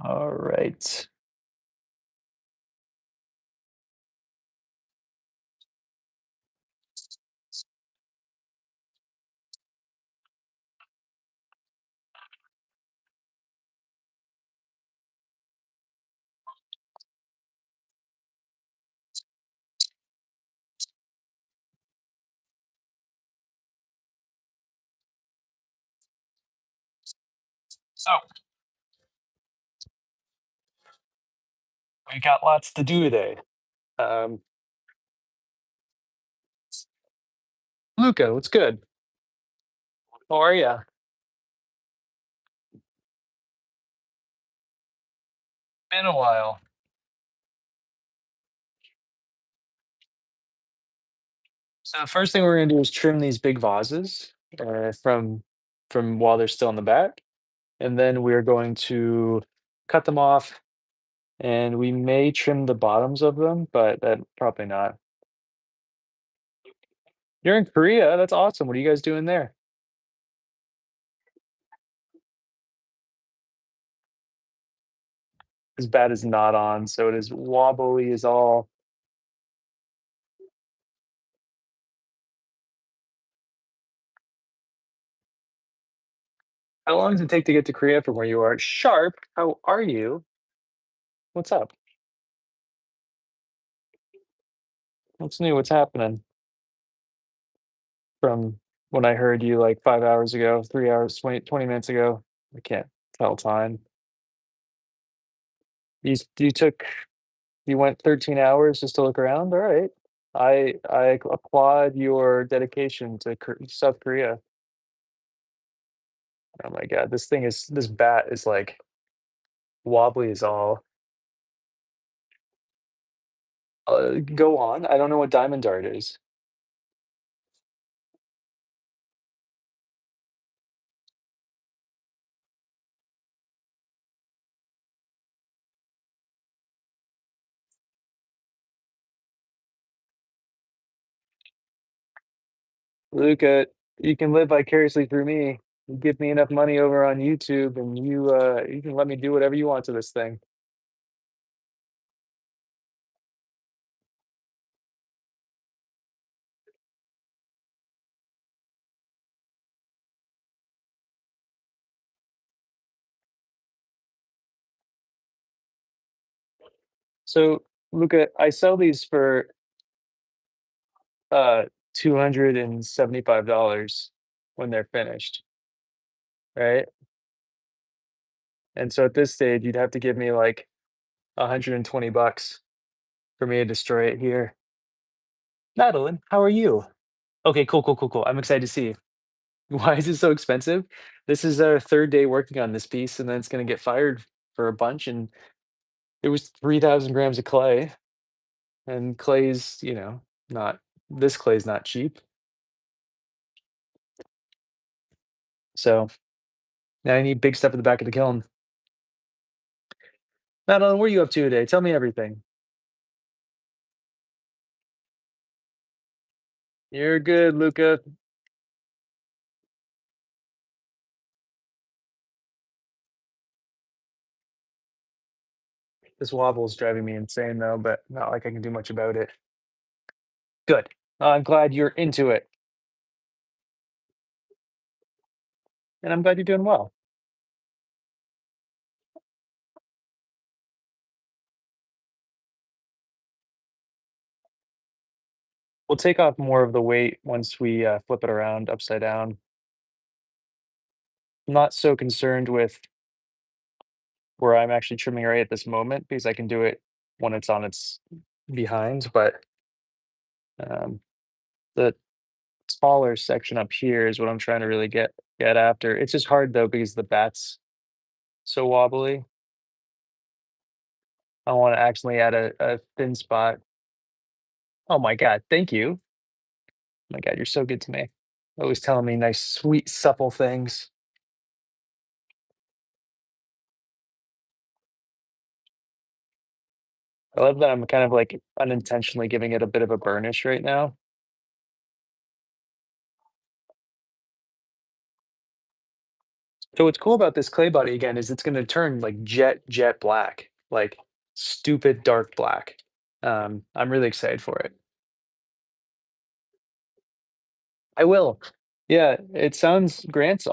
All right. So we got lots to do today. Um, Luca, what's good? How are you? Been a while. So the first thing we're gonna do is trim these big vases from while they're still in the back, and then we're going to cut them off, and we may trim the bottoms of them, but probably not. You're in Korea. That's awesome. What are you guys doing there? As bad as not on, so it is wobbly as all. How long does it take to get to Korea from where you are? Sharp, how are you? What's up? What's new? What's happening from when I heard you like 5 hours ago, 3 hours, 20 minutes ago? I can't tell time. You took you went 13 hours just to look around? All right. I applaud your dedication to South Korea. Oh my God, this bat is like wobbly as all. Go on. I don't know what diamond dart is. Luca, you can live vicariously through me. You give me enough money over on YouTube, and you can let me do whatever you want to this thing. So, Luca, I sell these for $275 when they're finished, right? And so at this stage, you'd have to give me like $120 for me to destroy it here. Madeline, how are you? Okay, cool, cool, cool, cool. I'm excited to see you. Why is it so expensive? This is our third day working on this piece, and then it's gonna get fired for a bunch. And it was 3,000 grams of clay, and clay's, not this clay's not cheap. So now I need big stuff at the back of the kiln. Madeline, what are you up to today? Tell me everything. You're good, Luca. This wobble is driving me insane though, but not like I can do much about it. Good. I'm glad you're into it, and I'm glad you're doing well. We'll take off more of the weight once we flip it around upside down. I'm not so concerned with where I'm actually trimming right at this moment because I can do it when it's on its behind, but um, the taller section up here is what I'm trying to really get after. It's just hard though because the bat's so wobbly. I want to actually add a thin spot. Oh my God, thank you. My God, you're so good to me. Always telling me nice, sweet, supple things. I love that I'm kind of like unintentionally giving it a bit of a burnish right now. So what's cool about this clay body again is it's gonna turn like jet black, like stupid dark black. I'm really excited for it. I will. Yeah, it sounds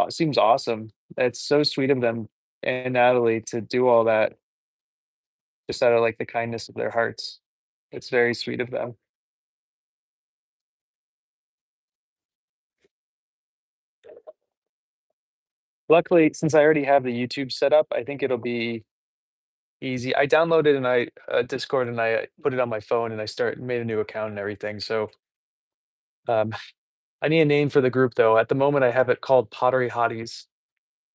seems awesome. It's so sweet of them and Natalie to do all that just out of like the kindness of their hearts. It's very sweet of them. Luckily, since I already have the YouTube set up, I think it'll be easy. I downloaded and I Discord and I put it on my phone and I start made a new account and everything. So um, I need a name for the group though. At the moment, I have it called Pottery Hotties,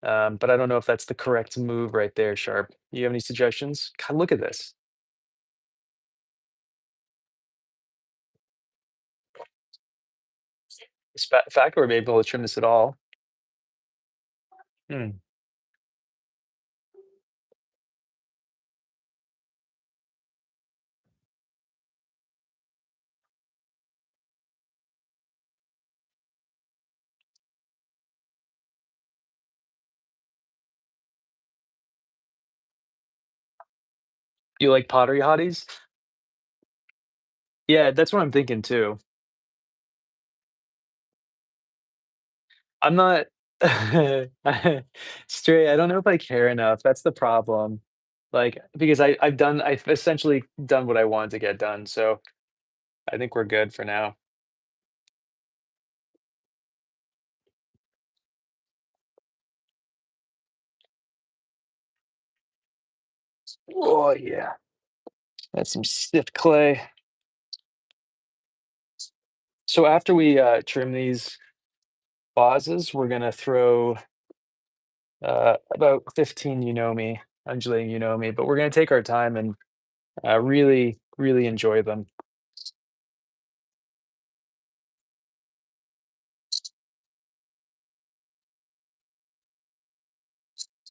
but I don't know if that's the correct move right there. Sharp. You have any suggestions? God, look at this. Fact, we're able to trim this at all. Hmm. You like Pottery Hotties? Yeah, that's what I'm thinking too. I'm not straight. I don't know if I care enough. That's the problem. Like, because I've essentially done what I wanted to get done. So I think we're good for now. Oh yeah, that's some stiff clay. So after we trim these vases, we're gonna throw about 15 undulating but we're gonna take our time and really enjoy them.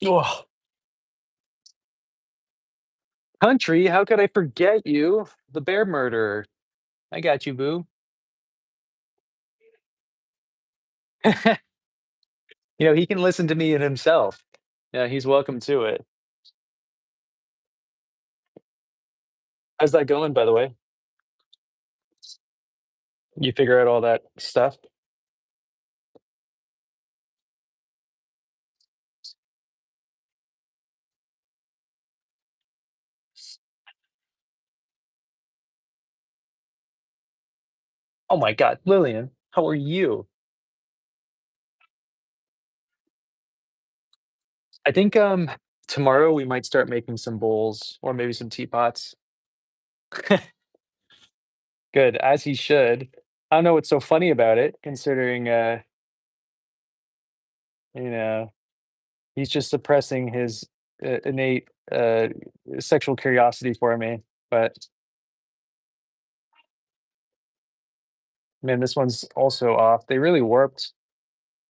Oh, country, how could I forget you? The bear murderer. I got you, boo. He can listen to me and himself. Yeah, he's welcome to it. How's that going, by the way? You figure out all that stuff? Oh my god, Lillian, how are you? I think, tomorrow we might start making some bowls or maybe some teapots. Good, as he should. I don't know what's so funny about it, considering, you know, he's just suppressing his, innate, sexual curiosity for me, but, man, this one's also off. They really warped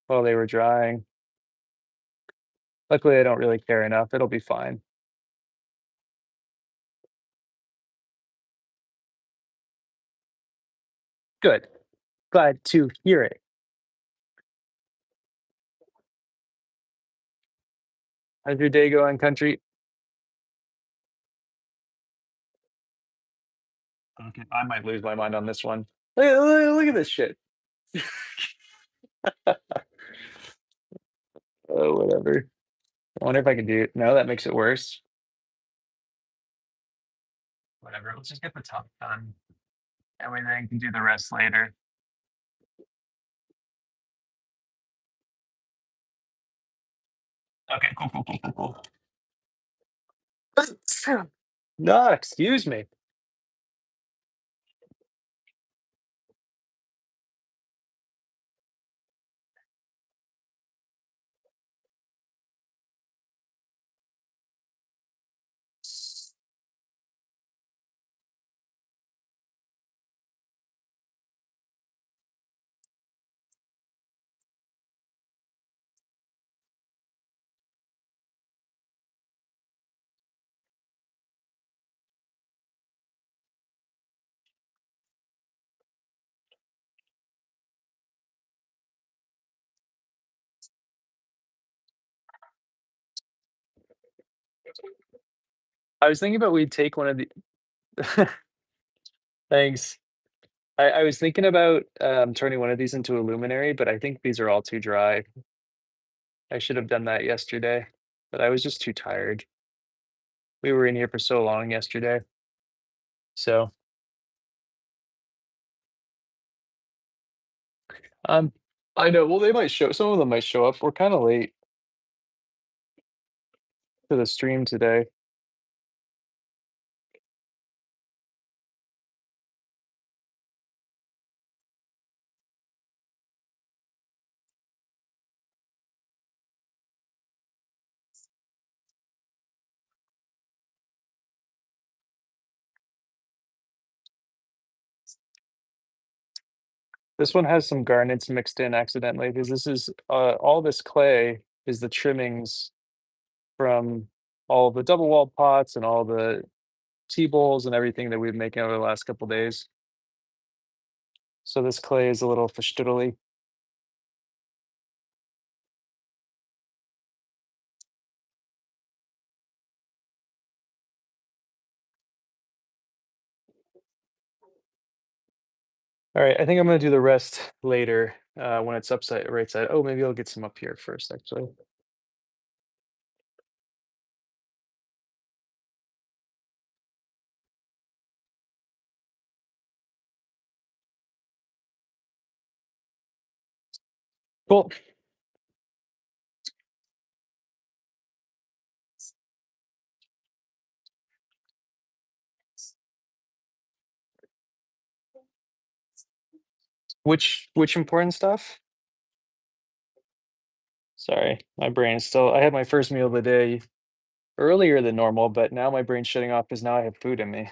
while they were drying. Luckily, I don't really care enough, it'll be fine. Good, glad to hear it. How's your day going, country? Okay, I might lose my mind on this one. Look at this shit. Oh, whatever. I wonder if I can do no, that makes it worse. Whatever, let's just get the top done, and we then can do the rest later. Okay, cool. No, excuse me. I was thinking about we'd take one of the Thanks. I was thinking about, turning one of these into a luminary, but I think these are all too dry. I should have done that yesterday, but I was just too tired. We were in here for so long yesterday. So, um, I know, well, they might show some of them might show up. We're kinda late for the stream today. This one has some garnets mixed in accidentally because this is, all this clay is the trimmings from all the double walled pots and all the tea bowls and everything that we've been making over the last couple days. So this clay is a little verschtuddely. All right, I think I'm gonna do the rest later, when it's upside right side. Oh, maybe I'll get some up here first, actually. Cool. Which important stuff? Sorry, my brain's still I had my first meal of the day earlier than normal, but now my brain's shutting off because now I have food in me.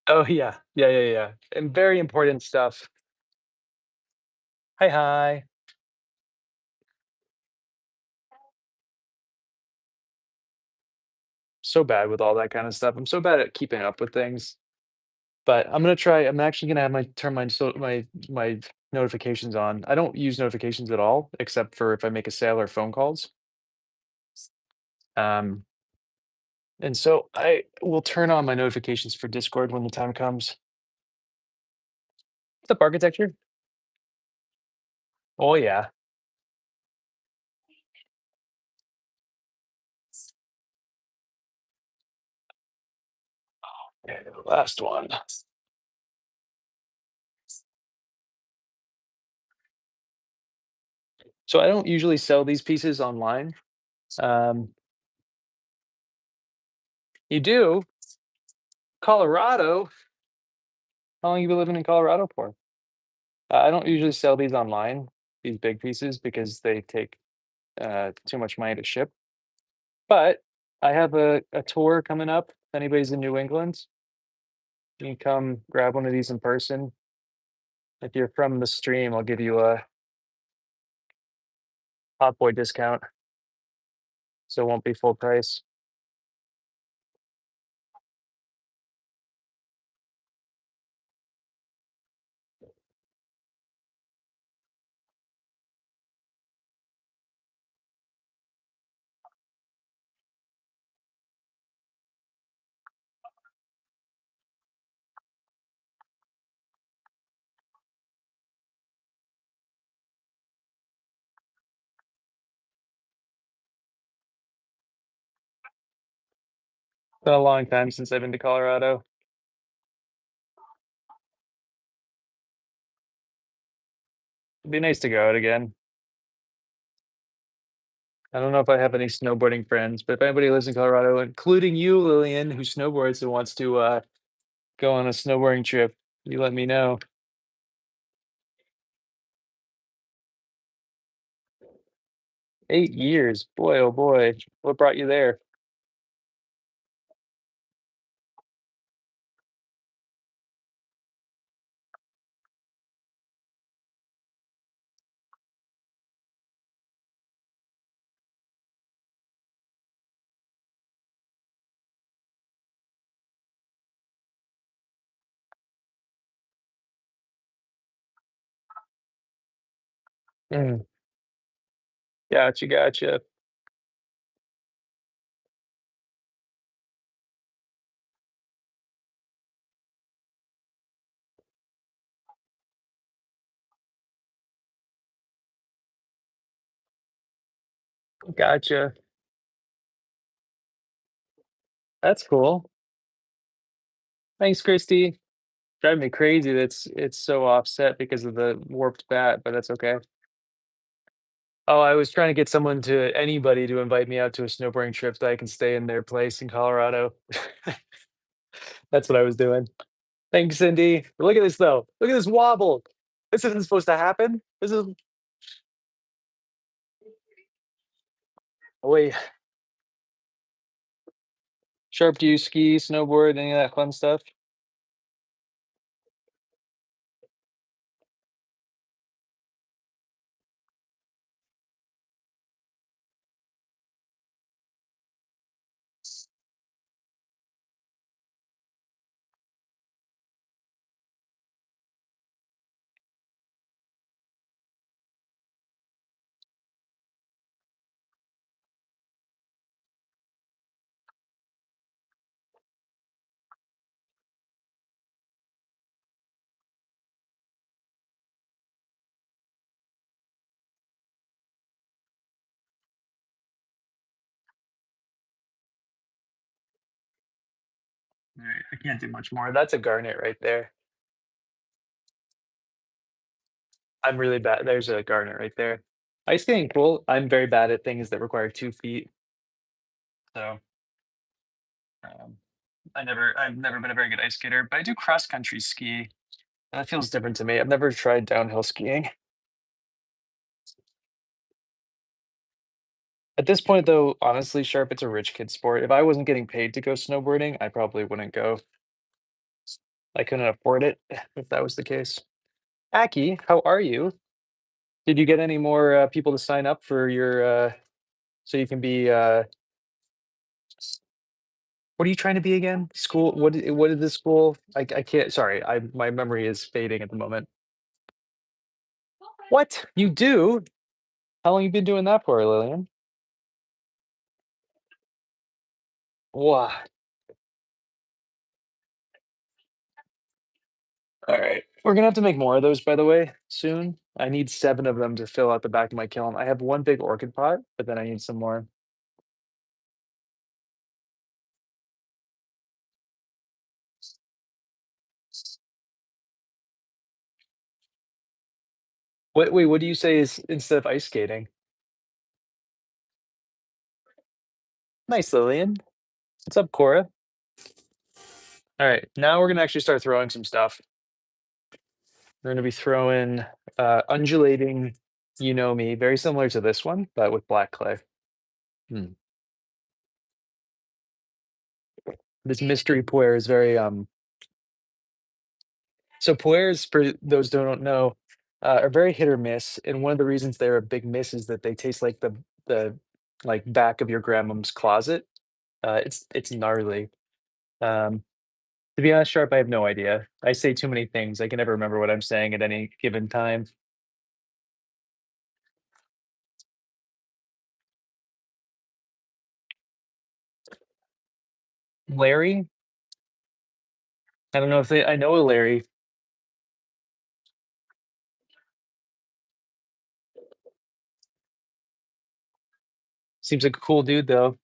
Oh, yeah. Yeah, yeah, yeah, and very important stuff. Hi, hi. So bad with all that kinda stuff. I'm so bad at keeping up with things, but I'm actually gonna have my turn my notifications on. I don't use notifications at all, except for if I make a sale or phone calls. Um, and so I will turn on my notifications for Discord when the time comes. What's up, architecture? Oh, yeah. Okay, the last one. So I don't usually sell these pieces online. Um, you do? Colorado? How long you been living in Colorado for? I don't usually sell these online, these big pieces, because they take too much money to ship. But I have a tour coming up. If anybody's in New England, you can come grab one of these in person. If you're from the stream, I'll give you a hot boy discount, so it won't be full price. Been a long time since I've been to Colorado. It'd be nice to go out again. I don't know if I have any snowboarding friends, but if anybody lives in Colorado, including you, Lillian, who snowboards and wants to go on a snowboarding trip, you let me know. 8 years, boy, oh boy. What brought you there? Mm, gotcha, gotcha. Gotcha. That's cool. Thanks, Christy. Driving me crazy that it's so offset because of the warped bat, but that's okay. Oh, I was trying to get someone to anybody to invite me out to a snowboarding trip that I can stay in their place in Colorado. That's what I was doing. Thanks, Cindy. Look at this though. Look at this wobble. This isn't supposed to happen. This is oh wait. Sharp, do you ski, snowboard, any of that fun stuff? Alright, I can't do much more. That's a garnet right there. I'm really bad. There's a garnet right there. Ice skating cool. I'm very bad at things that require 2 feet, so, um, I've never been a very good ice skater, but I do cross country ski. That feels different to me. I've never tried downhill skiing. At this point, though, honestly, Sharp, it's a rich kid sport. If I wasn't getting paid to go snowboarding, I probably wouldn't go. I couldn't afford it if that was the case. Aki, how are you? Did you get any more people to sign up for your so you can be what are you trying to be again? School? What is the school? I can't. Sorry, I my memory is fading at the moment. What you do? How long you been doing that for, Lillian? Wow. All right, we're gonna have to make more of those, by the way, soon. I need 7 of them to fill out the back of my kiln. I have one big orchid pot, but then I need some more. Wait, what do you say is instead of ice skating? Nice, Lillian. What's up, Cora? All right, now we're gonna actually start throwing some stuff. We're gonna be throwing undulating, you know me, very similar to this one, but with black clay. Hmm. This mystery puer is very so puers, for those who don't know, are very hit or miss, and one of the reasons they're a big miss is that they taste like the like back of your grandmom's closet. It's gnarly. Um, to be honest, Sharp, I have no idea. I say too many things. I can never remember what I'm saying at any given time. Larry? I don't know if they I know a Larry. Seems like a cool dude though.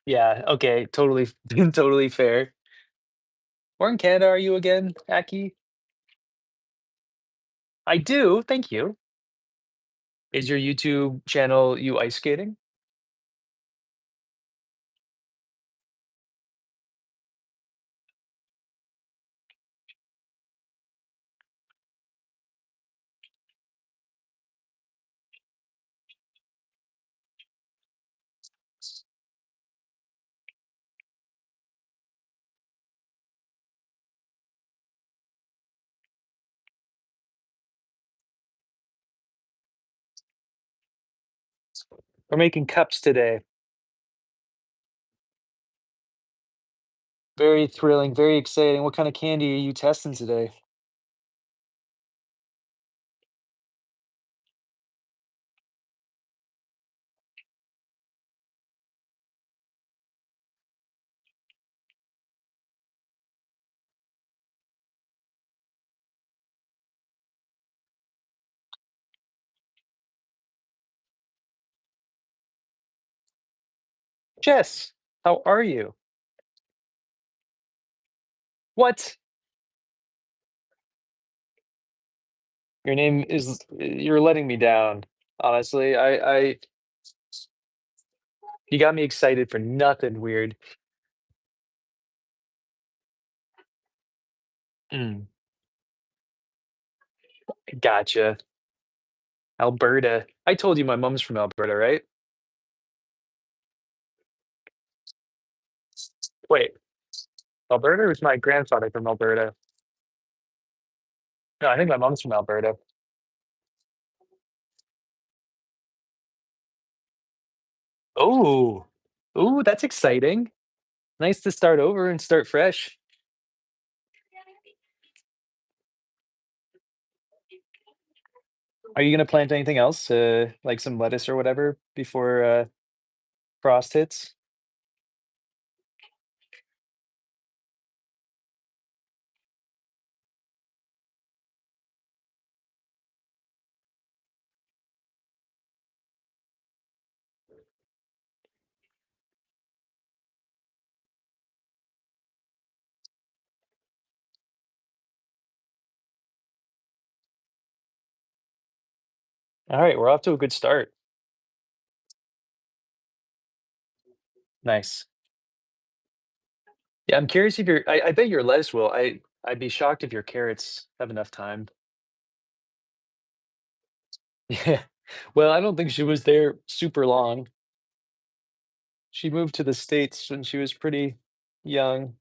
Yeah, okay, totally totally fair. Where in Canada are you again, Aki? I do, thank you. Is your YouTube channel you ice skating? We're making cups today. Very thrilling, very exciting. What kind of candy are you testing today? Jess, how are you? What? Your name is you're letting me down. Honestly, you got me excited for nothing weird. Mm, gotcha. Alberta. I told you my mom's from Alberta, right? Wait, Alberta or is my grandfather from Alberta? No, I think my mom's from Alberta. Oh, ooh, that's exciting. Nice to start over and start fresh. Are you gonna plant anything else, like some lettuce or whatever before frost hits? All right, we're off to a good start. Nice. Yeah, I'm curious if I bet your lettuce will. I'd be shocked if your carrots have enough time. Yeah. Well, I don't think she was there super long. She moved to the States when she was pretty young.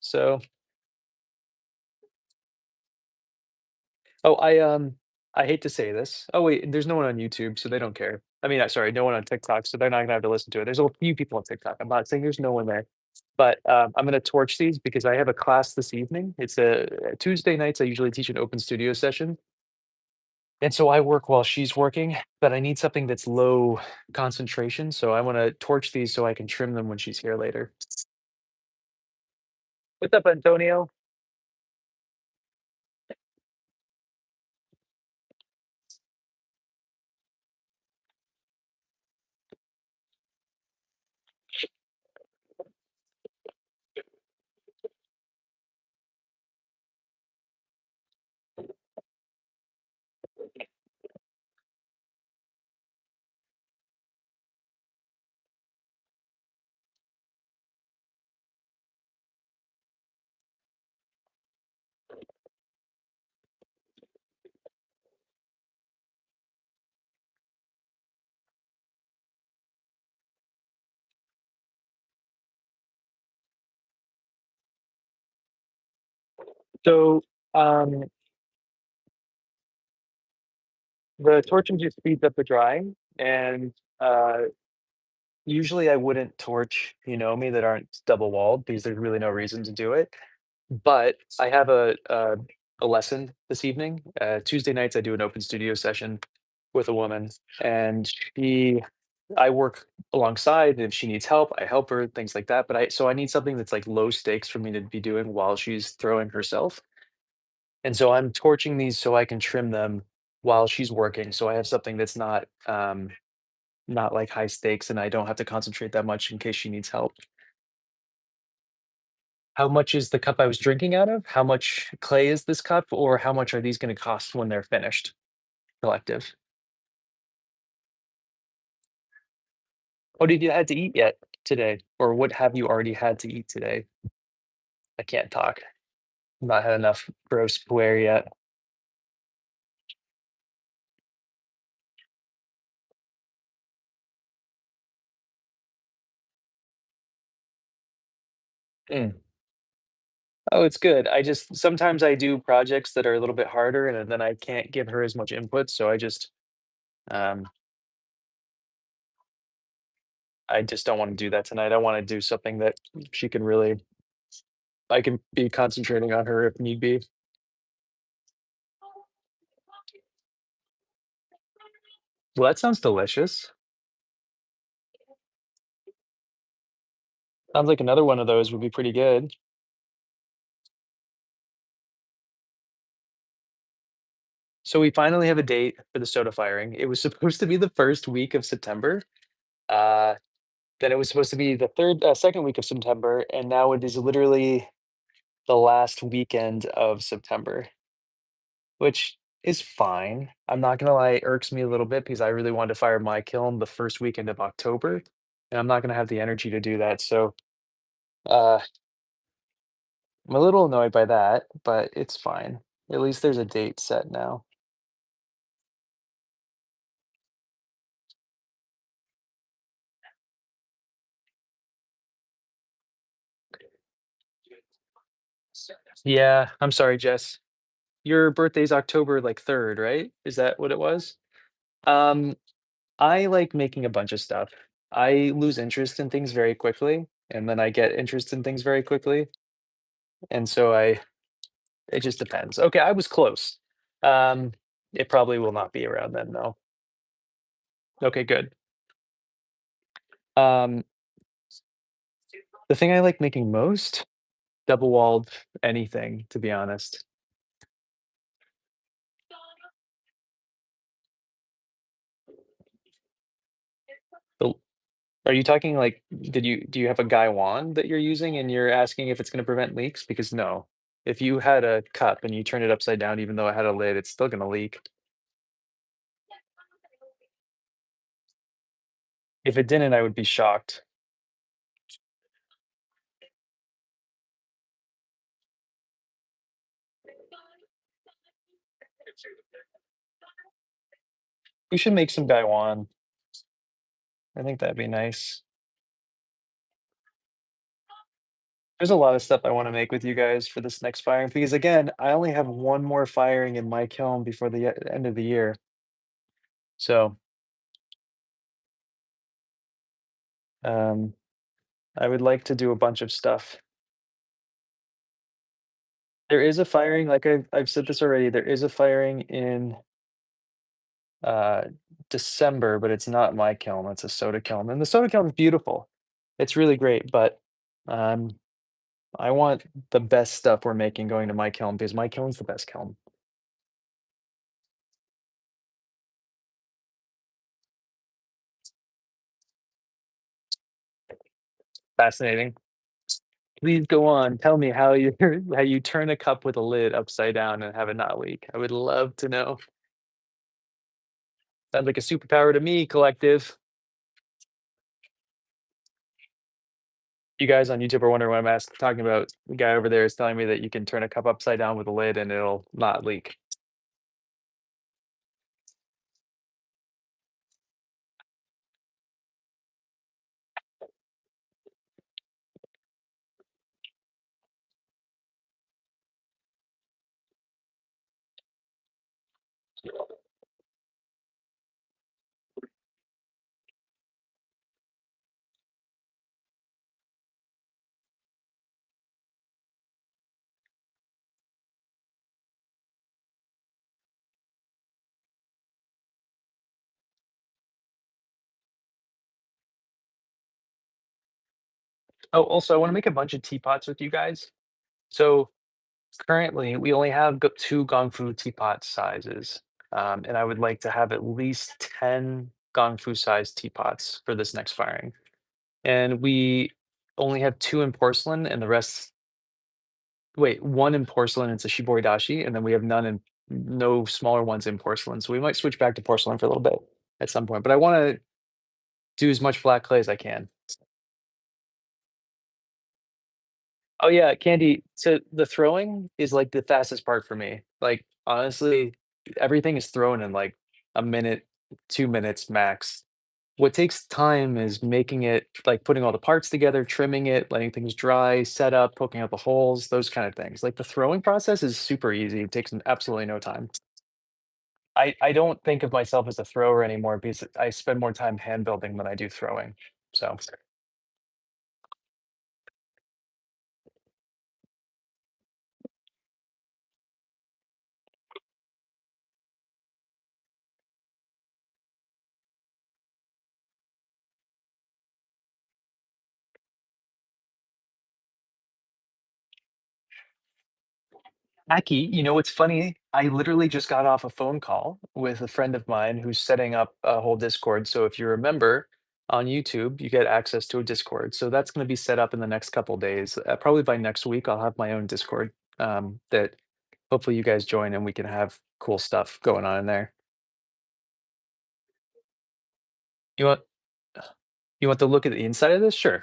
So, oh, I hate to say this. Oh, wait, there's no one on YouTube, so they don't care. I mean, sorry, no one on TikTok, so they're not gonna have to listen to it. There's a few people on TikTok. I'm not saying there's no one there, but I'm gonna torch these because I have a class this evening. It's a Tuesday nights. I usually teach an open studio session. And so I work while she's working, but I need something that's low concentration, so I wanna torch these so I can trim them when she's here later. What's up, Antonio? So, um, the torching just speeds up the drying, and, usually I wouldn't torch, me, that aren't double walled because there's really no reason to do it. But I have a lesson this evening. Tuesday nights, I do an open studio session with a woman, and I work alongside. If she needs help, I help her, things like that. But I need something that's like low stakes for me to be doing while she's throwing herself. And so I'm torching these so I can trim them while she's working. So I have something that's not like high stakes, and I don't have to concentrate that much in case she needs help. How much is the cup I was drinking out of? How much clay is this cup? Or how much are these gonna cost when they're finished? Collective. What did you had to eat yet today? Or what have you already had to eat today? I can't talk. Not had enough gross puer yet. Mm. Oh, it's good. I just sometimes I do projects that are a little bit harder, and then I can't give her as much input, so um, I just don't wanna do that tonight. I wanna do something that she can really I can be concentrating on her if need be. Well, that sounds delicious. Sounds like another one of those would be pretty good. So we finally have a date for the soda firing. It was supposed to be the 1st week of September. Uh, Then it was supposed to be the second week of September, and now it is literally the last weekend of September, which is fine. I'm not gonna lie, it irks me a little bit because I really wanted to fire my kiln the first weekend of October, and I'm not gonna have the energy to do that. So uh, I'm a little annoyed by that, but it's fine. At least there's a date set now. Yeah, I'm sorry, Jess. Your birthday's October like 3rd, right? Is that what it was? Um, I like making a bunch of stuff. I lose interest in things very quickly, and then I get interest in things very quickly, and so I it just depends. Okay, I was close. Um, it probably will not be around then, though. Okay, good. Um, the thing I like making most? Double-walled anything, to be honest. The Are you talking like do you have a Gaiwan that you're using and you're asking if it's gonna prevent leaks? Because no. If you had a cup and you turn it upside down even though it had a lid, it's still gonna leak. If it didn't, I would be shocked. We should make some Gaiwan. I think that'd be nice. There's a lot of stuff I wanna make with you guys for this next firing because, again, I only have 1 more firing in my kiln before the end of the year. So, um, I would like to do a bunch of stuff. There is a firing, like I've said this already, there is a firing in uh, December, but it's not my kiln, it's a soda kiln, and the soda kiln is beautiful. It's really great, but, um, I want the best stuff we're making going to my kiln because my kiln's the best kiln. Fascinating. Please go on, tell me how you how you turn a cup with a lid upside down and have it not leak. I would love to know. Sounds like a superpower to me, collective. You guys on YouTube are wondering what I'm talking about. The guy over there is telling me that you can turn a cup upside down with a lid and it'll not leak. Oh, also, I wanna make a bunch of teapots with you guys. So, currently, we only have 2 Gongfu teapot sizes, and I would like to have at least 10 Gongfu sized teapots for this next firing. And we only have 2 in porcelain and the rest wait, 1 in porcelain, it's a shibori dashi, and then we have no smaller ones in porcelain, so we might switch back to porcelain for a little bit at some point, but I wanna do as much black clay as I can. Oh, yeah, candy so the throwing is, like, the fastest part for me. Like, honestly, everything is thrown in, like, a minute, 2 minutes max. What takes time is making it like, putting all the parts together, trimming it, letting things dry, set up, poking out the holes, those kind of things. Like, the throwing process is super easy, it takes absolutely no time. I don't think of myself as a thrower anymore because I spend more time hand building than I do throwing, so Aki, you know what's funny? I literally just got off a phone call with a friend of mine who's setting up a whole Discord. So if you remember, on YouTube, you get access to a Discord. So that's going to be set up in the next couple days. Probably by next week, I'll have my own Discord that hopefully you guys join and we can have cool stuff going on in there. You want you want to look at the inside of this? Sure.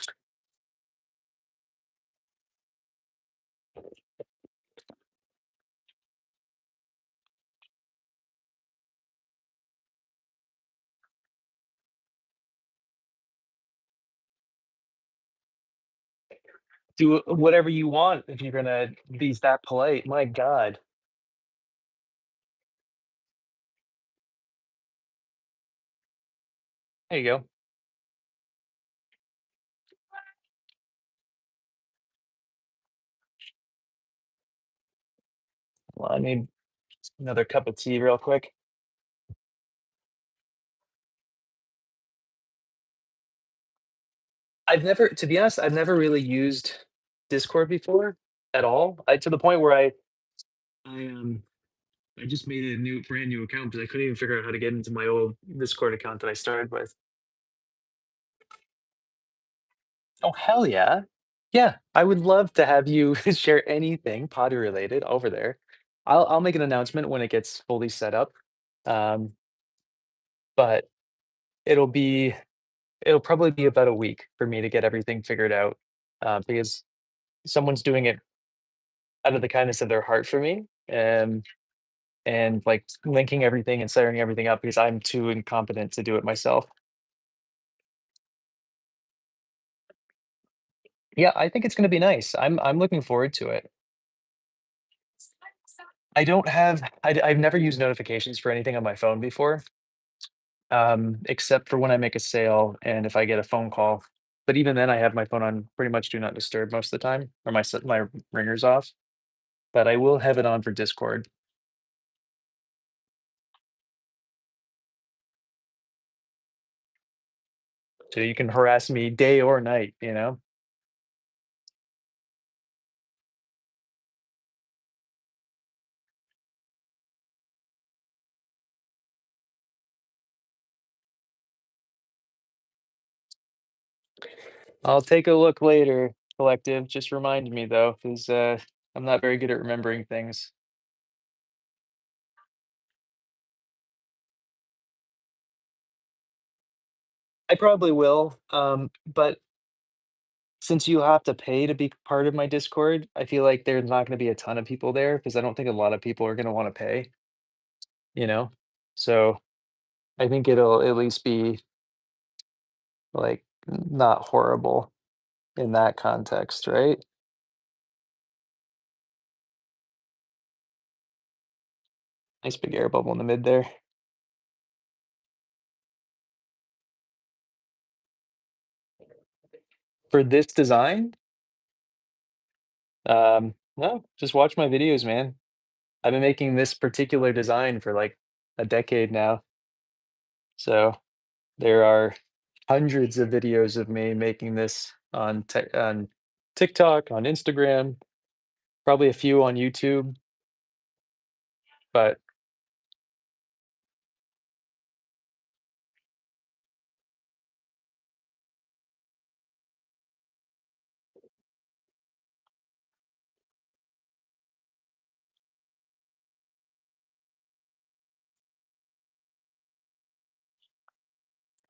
Do whatever you want if you're gonna be that polite. My God. There you go. Well, I need another cup of tea real quick. To be honest, I've never really used Discord before at all. To the point where I I just made a brand new account because I couldn't even figure out how to get into my old Discord account that I started with. Oh, hell yeah. Yeah, I would love to have you share anything pottery related over there. I'll make an announcement when it gets fully set up. Um, but it'll be it'll probably be about a week for me to get everything figured out, because someone's doing it out of the kindness of their heart for me, and like linking everything and setting everything up because I'm too incompetent to do it myself. Yeah, I think it's going to be nice. I'm looking forward to it. I've never used notifications for anything on my phone before, except for when I make a sale and if I get a phone call. But even then, I have my phone on pretty much do not disturb most of the time, or my ringers off. But I will have it on for Discord, so you can harass me day or night. I'll take a look later, collective. Just remind me though, because I'm not very good at remembering things. I probably will, but since you have to pay to be part of my Discord, I feel like there's not gonna be a ton of people there because I don't think a lot of people are gonna wanna pay, you know? So, I think it'll at least be, like, not horrible in that context, right? Nice big air bubble in the mid there. For this design, no, just watch my videos, man. I've been making this particular design for, like, a decade now, so there are hundreds of videos of me making this on TikTok, on Instagram, probably a few on YouTube, but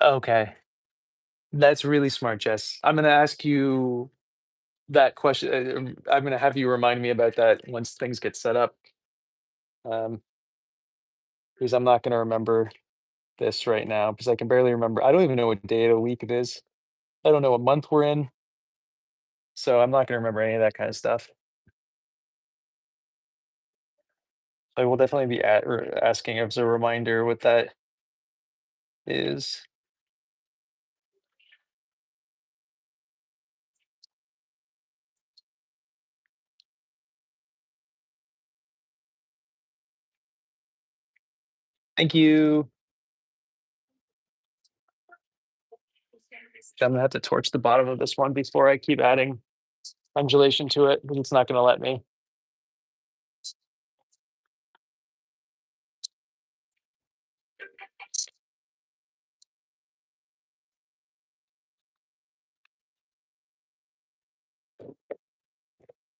okay. That's really smart, Jess. I'm gonna ask you that question. I'm gonna have you remind me about that once things get set up, um, because I'm not gonna remember this right now because I can barely remember. I don't even know what day of the week it is. I don't know what month we're in, so I'm not gonna remember any of that kind of stuff. I will definitely be asking as a reminder what that is. Thank you. I'm gonna have to torch the bottom of this one before I keep adding undulation to it because it's not gonna let me.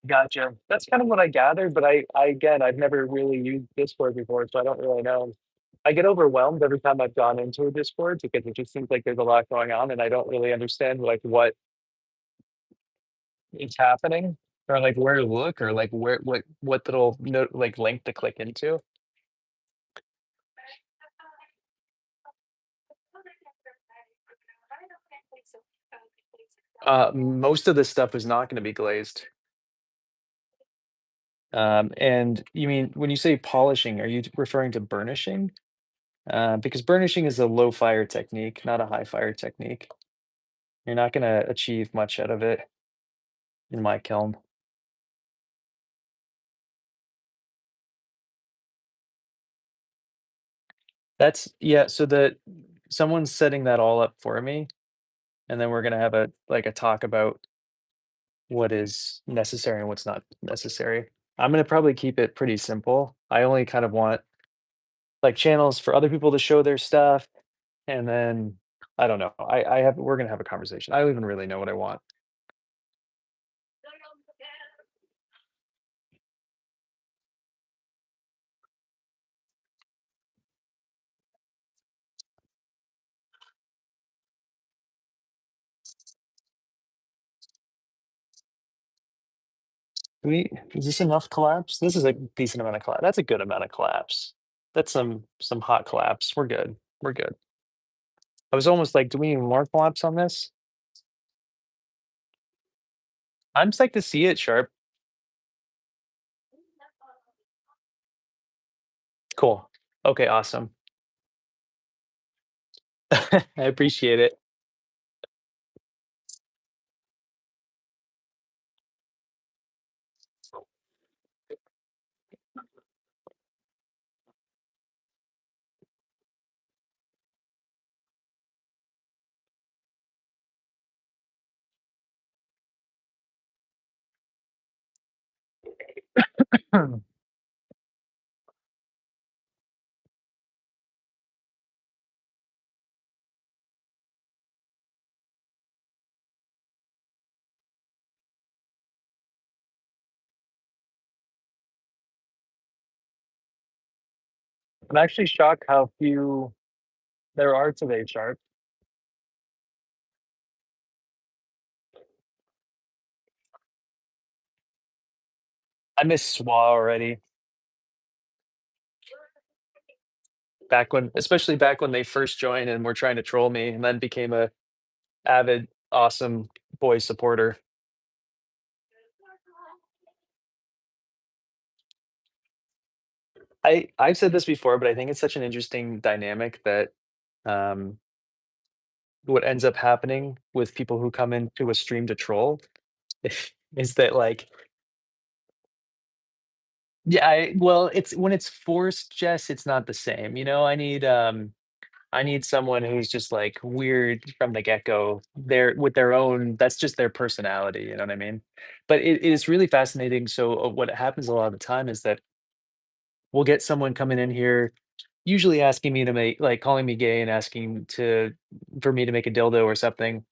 Gotcha. That's kind of what I gathered, but again, I've never really used Discord before, so I don't really know. I get overwhelmed every time I've gone into a Discord because it just seems like there's a lot going on and I don't really understand like what is happening or like where to look or like where what little note like link to click into. Most of this stuff is not going to be glazed. And you mean when you say polishing, are you referring to burnishing? Because burnishing is a low fire technique, not a high fire technique. You're not going to achieve much out of it in my kiln. That's yeah. So that someone's setting that all up for me, and then we're gonna have a like a talk about what is necessary and what's not necessary. I'm gonna probably keep it pretty simple. I only kind of want like channels for other people to show their stuff, and then I don't know. I have we're gonna have a conversation. I don't even really know what I want. We is this enough collapse? This is a decent amount of collapse. That's a good amount of collapse. That's some hot collapse. We're good. We're good. I was almost like, do we need more collapse on this? I'm psyched to see it sharp. Cool. Okay, awesome. I appreciate it. I'm actually shocked how few there are today, Sharp. I miss SWA already. Back when especially back when they first joined and were trying to troll me and then became a avid, awesome boy supporter. I've said this before, but I think it's such an interesting dynamic that um, what ends up happening with people who come into a stream to troll is that like yeah, well, it's when it's forced, Jess, it's not the same. You know, I need someone who's just like weird from the get-go. They're with their own that's just their personality, you know what I mean? But it is really fascinating. So what happens a lot of the time is that we'll get someone coming in here, usually asking me to make like calling me gay and asking to for me to make a dildo or something.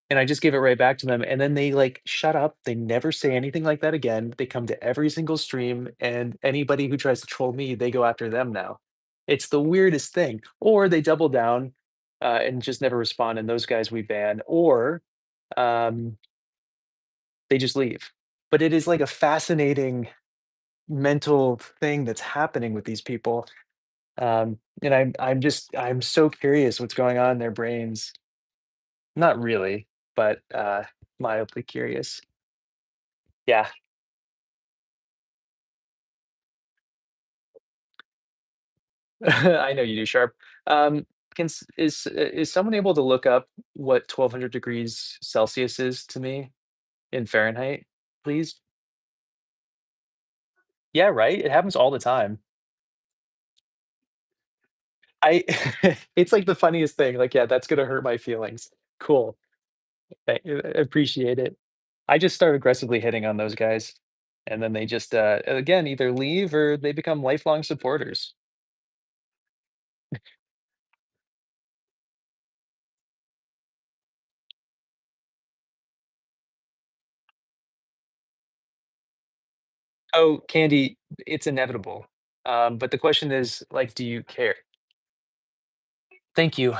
And I just give it right back to them. And then they like shut up. They never say anything like that again. They come to every single stream, and anybody who tries to troll me, they go after them now. It's the weirdest thing. Or they double down and just never respond. And those guys we ban. Or um, they just leave. But it is like a fascinating mental thing that's happening with these people. And I'm just I'm so curious what's going on in their brains. Not really, but mildly curious. Yeah, I know you do, Sharp. Is someone able to look up what 1200 degrees Celsius is to me in Fahrenheit, please? Yeah, right. It happens all the time. I it's like the funniest thing. Like, yeah, that's gonna hurt my feelings. Cool. Appreciate it. I just start aggressively hitting on those guys, and then they just, again, either leave or they become lifelong supporters. Oh, candy, it's inevitable. But the question is, like, do you care? Thank you.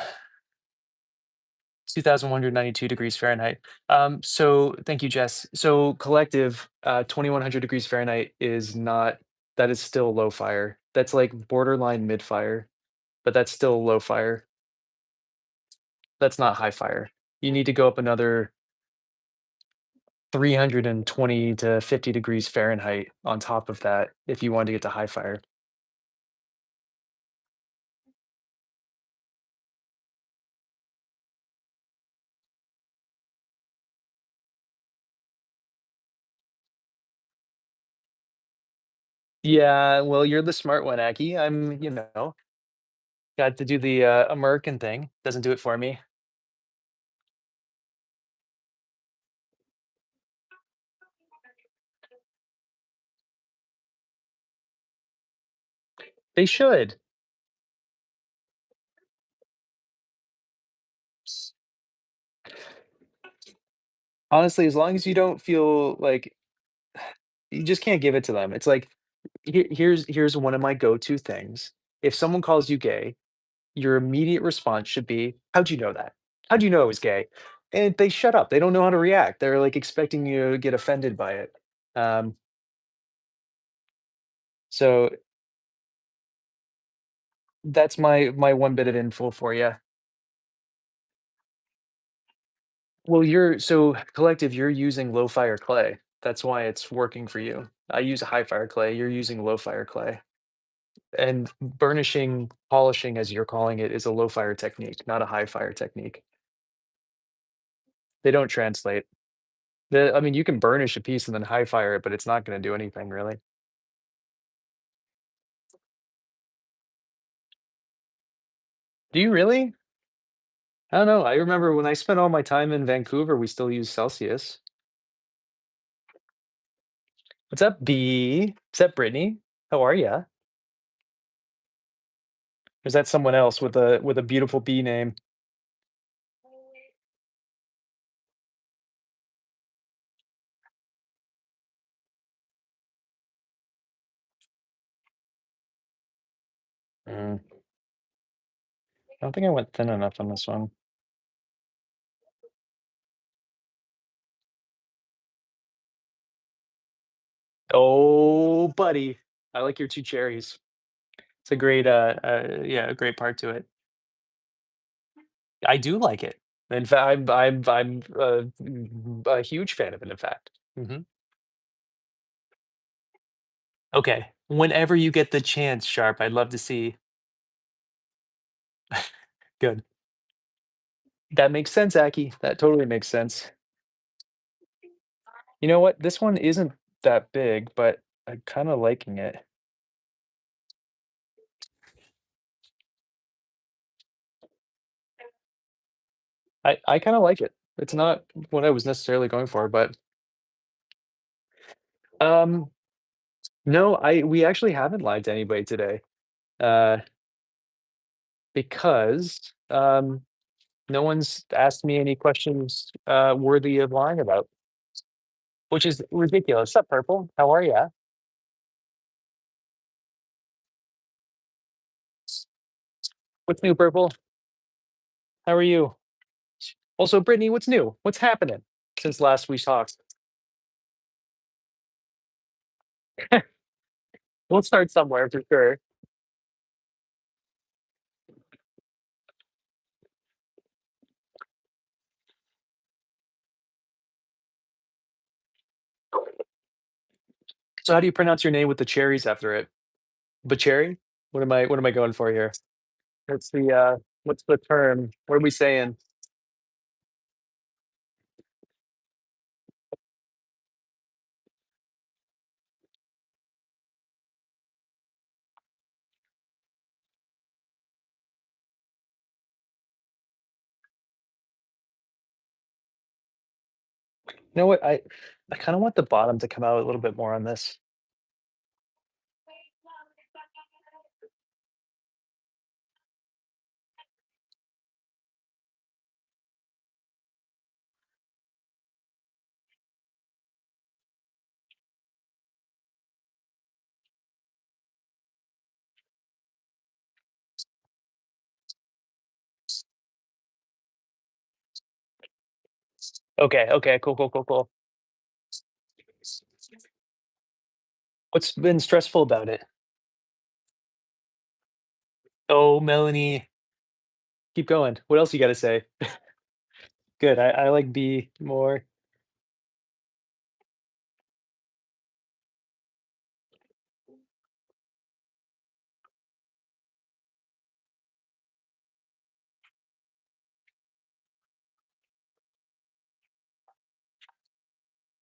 2,192 degrees Fahrenheit. So thank you, Jess. So collective, 2,100 degrees Fahrenheit is not, that is still low fire. That's like borderline mid fire, but that's still low fire. That's not high fire. You need to go up another 320 to 50 degrees Fahrenheit on top of that if you want to get to high fire. Yeah, well, you're the smart one, Aki. Got to do the American thing. Doesn't do it for me. They should. Honestly, as long as you don't feel like you just can't give it to them. It's like here's one of my go-to things. If someone calls you gay, your immediate response should be, "How'd you know that? How'd you know I was gay?" And they shut up. They don't know how to react. They're like expecting you to get offended by it. Um, so that's my one bit of info for you. Well, you're so collective, you're using low fire clay. That's why it's working for you. I use a high fire clay. You're using low fire clay. And burnishing, polishing, as you're calling it, is a low fire technique, not a high fire technique. They don't translate. I mean, you can burnish a piece and then high fire it, but it's not going to do anything really. Do you really? I don't know. I remember when I spent all my time in Vancouver, we still use Celsius. What's up, B? What's up, Brittany? How are ya? Or is that someone else with a beautiful B name? Mm, I don't think I went thin enough on this one. Oh, buddy. I like your two cherries. It's a great, yeah, a great part to it. I do like it. In fact, I'm a huge fan of it, in fact. Mhm. Okay. Whenever you get the chance, Sharp, I'd love to see. Good. That makes sense, Aki. That totally makes sense. You know what? This one isn't that big, but I'm kinda liking it. I kinda like it. It's not what I was necessarily going for, but, um, no, I we actually haven't lied to anybody today, uh, because, no one's asked me any questions, worthy of lying about, which is ridiculous. Sup, Purple? How are ya? What's new, Purple? How are you? Also, Brittany, what's new? What's happening since last we talked? We'll start somewhere for sure. So how do you pronounce your name with the cherries after it? Bacheri? What am I going for here? What's the term? What are we saying? You know what? I kind of want the bottom to come out a little bit more on this. Okay, okay, cool, cool, cool, cool. What's been stressful about it? Oh, Melanie, keep going. What else you gotta say? Good, I like B more.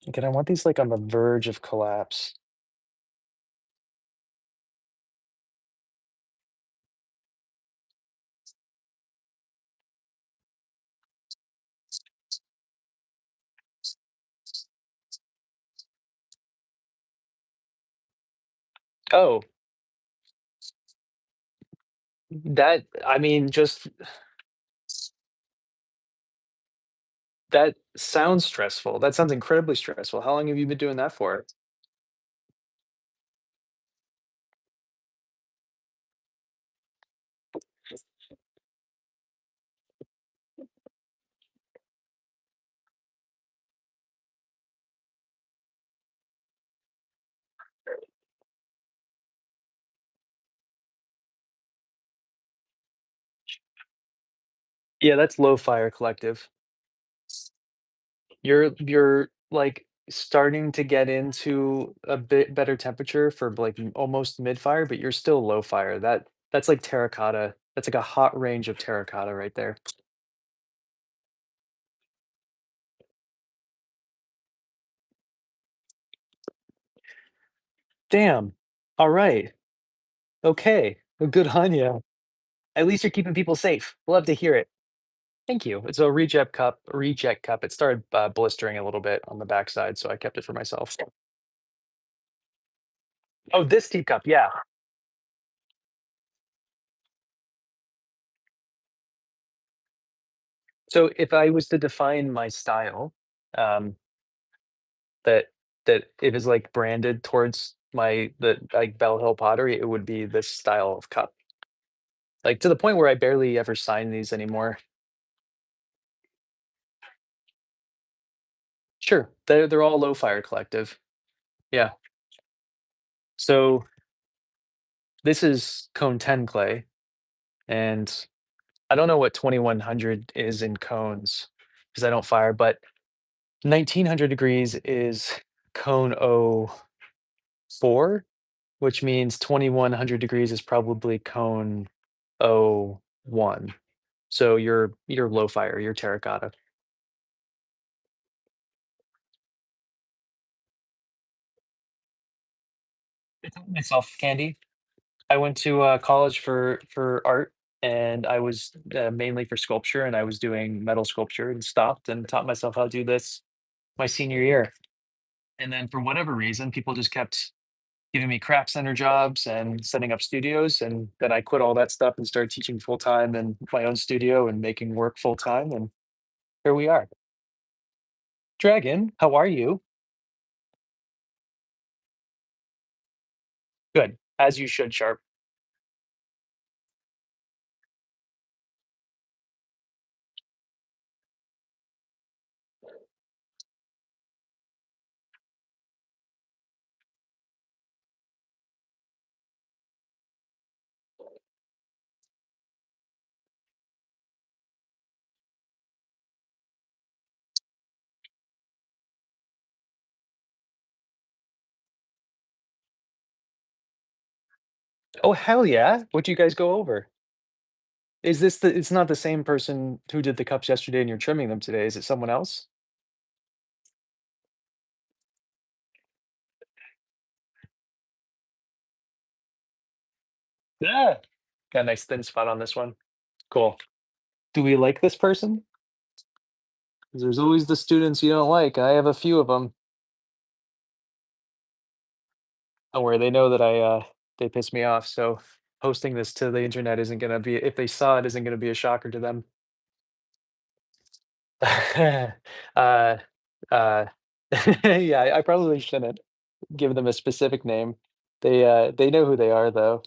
Okay, I want these, like, on the verge of collapse. Oh, that I mean, just that sounds stressful. That sounds incredibly stressful. How long have you been doing that for? Yeah, that's low fire collective. You're, like, starting to get into a bit better temperature for, like, almost mid-fire, but you're still low fire. That's like terracotta. That's like a hot range of terracotta right there. Damn. Alright. Okay. Well, good on you. At least you're keeping people safe. Love to hear it. Thank you. It's a reject cup. It started, blistering a little bit on the backside, so I kept it for myself. Oh, this teacup, yeah. So if I was to define my style, um, that that it is, like, branded towards like, Bell Hill Pottery, it would be this style of cup. Like, to the point where I barely ever sign these anymore. Sure, they're all low fire collective. Yeah. So, this is cone 10 clay, and I don't know what 2100 is in cones because I don't fire, but 1900 degrees is cone O4, which means 2100 degrees is probably cone O1. So you're low fire, you're terracotta. I taught myself candy. I went to college for art, and I was mainly for sculpture, and I was doing metal sculpture, and stopped and taught myself how to do this my senior year. And then for whatever reason, people just kept giving me craft center jobs and setting up studios, and then I quit all that stuff and started teaching full time in my own studio and making work full time, and here we are. Dragon, how are you? Good, as you should, Sharp. Oh, hell yeah. What'd you guys go over? Is this the it's not the same person who did the cups yesterday and you're trimming them today, is it someone else? Yeah. Got a nice thin spot on this one. Cool. Do we like this person? 'Cause there's always the students you don't like. I have a few of them. Don't worry, they know that they piss me off, so posting this to the internet isn't gonna be if they saw it, isn't gonna be a shocker to them. Uh, uh, yeah, I probably shouldn't give them a specific name. They know who they are, though.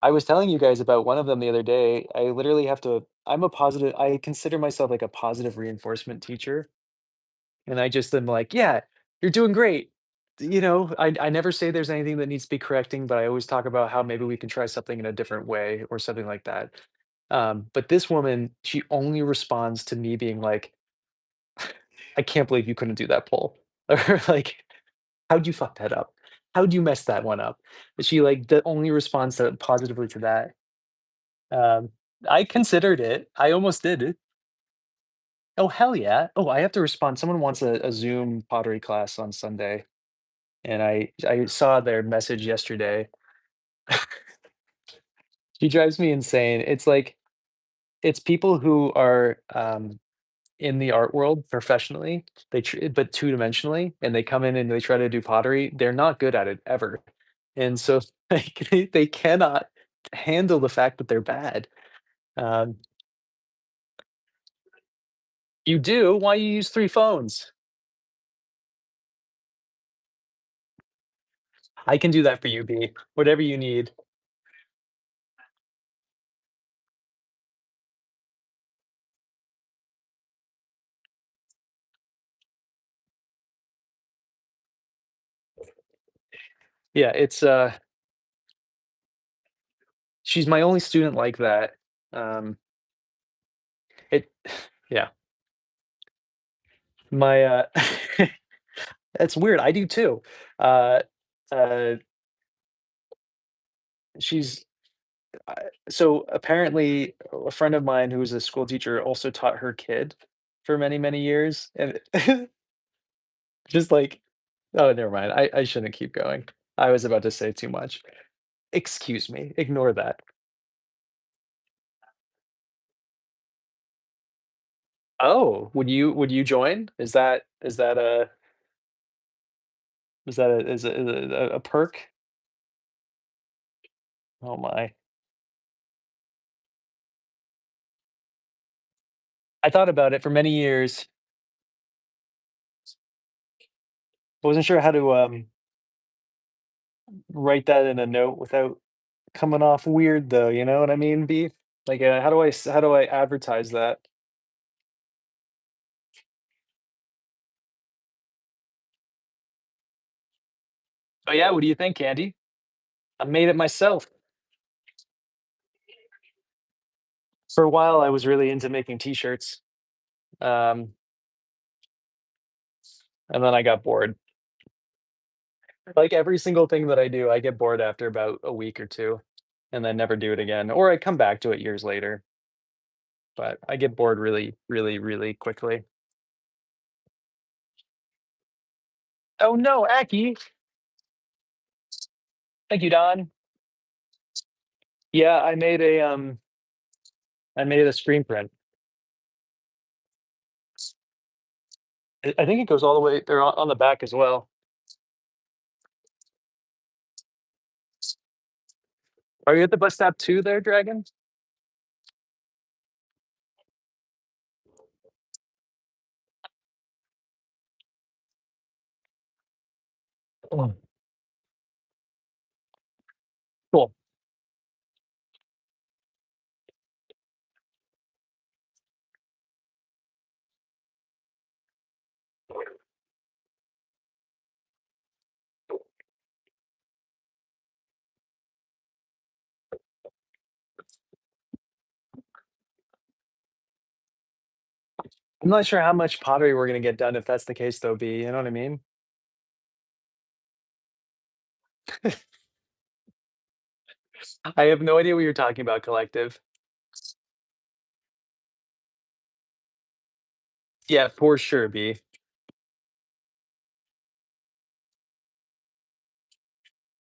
I was telling you guys about one of them the other day. I literally have to I'm a positive I consider myself like a positive reinforcement teacher. And I just am like, "Yeah, you're doing great." I never say there's anything that needs to be correcting, but I always talk about how maybe we can try something in a different way or something like that. But this woman, she only responds to me being like, "I can't believe you couldn't do that pull," or like, "How'd you fuck that up? How'd you mess that one up?" She, like, the only responds to positively to that. Um, I considered it. I almost did it. Oh, hell yeah. Oh, I have to respond. Someone wants a Zoom pottery class on Sunday, and I saw their message yesterday. She drives me insane. It's like it's people who are, in the art world professionally, but two-dimensionally, and they come in and they try to do pottery, they're not good at it ever. And so, like, they cannot handle the fact that they're bad. Um, "You do? Why you use 3 phones?" "I can do that for you, B. Whatever you need." Yeah, she's my only student like that. Um, it yeah, my, it's weird, I do too. Uh, uh, she's I so apparently a friend of mine who was a school teacher also taught her kid for many, many years, and just like oh, never mind, I shouldn't keep going. I was about to say too much. Excuse me, ignore that. Oh, would you join? Is that a perk? Oh my. I thought about it for many years. I wasn't sure how to, write that in a note without coming off weird though, you know what I mean, B? Like, how do I advertise that? Oh, yeah, what do you think, Candy? I made it myself. For a while, I was really into making T-shirts, um, and then I got bored. Like, every single thing that I do, I get bored after about a week or 2, and then never do it again, or I come back to it years later, but I get bored really, really, really quickly. Oh, no, Aki. Thank you, Don. Yeah, I made a screen print. I think it goes all the way they're on the back as well. Are you at the bus stop too there, Dragon? Oh, cool. I'm not sure how much pottery we're gonna get done if that's the case though, B, you know what I mean? I have no idea what you're talking about, collective. Yeah, for sure, B.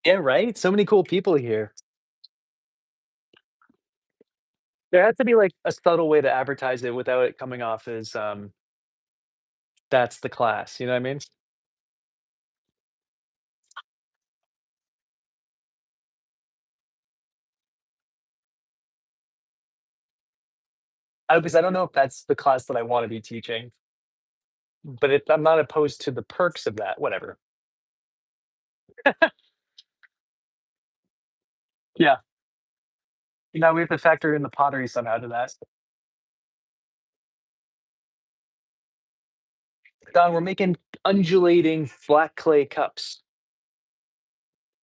Yeah, right? So many cool people here. There has to be, like, a subtle way to advertise it without it coming off as, that's the class, you know what I mean? Because I don't know if that's the class that I wanna be teaching, but if I'm not opposed to the perks of that, whatever. Yeah. Now we have to factor in the pottery somehow to that. Don, we're making undulating black clay cups.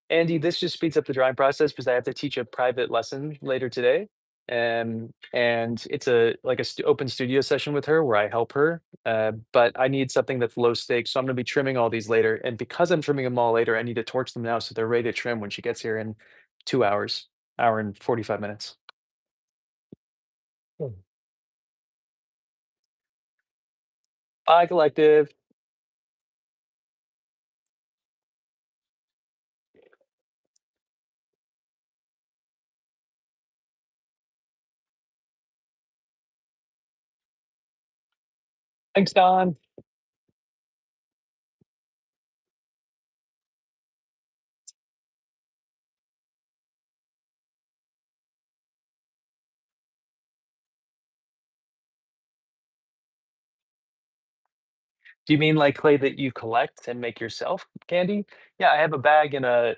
Andy, this just speeds up the drawing process because I have to teach a private lesson later today. And it's a like a open studio session with her where I help her. But I need something that's low stakes, so I'm going to be trimming all these later. And because I'm trimming them all later, I need to torch them now so they're ready to trim when she gets here in 2 hours, hour and 45 minutes. Hmm. Bye, collective. Thanks, Don. Do you mean like clay that you collect and make yourself candy? Yeah, I have a bag in a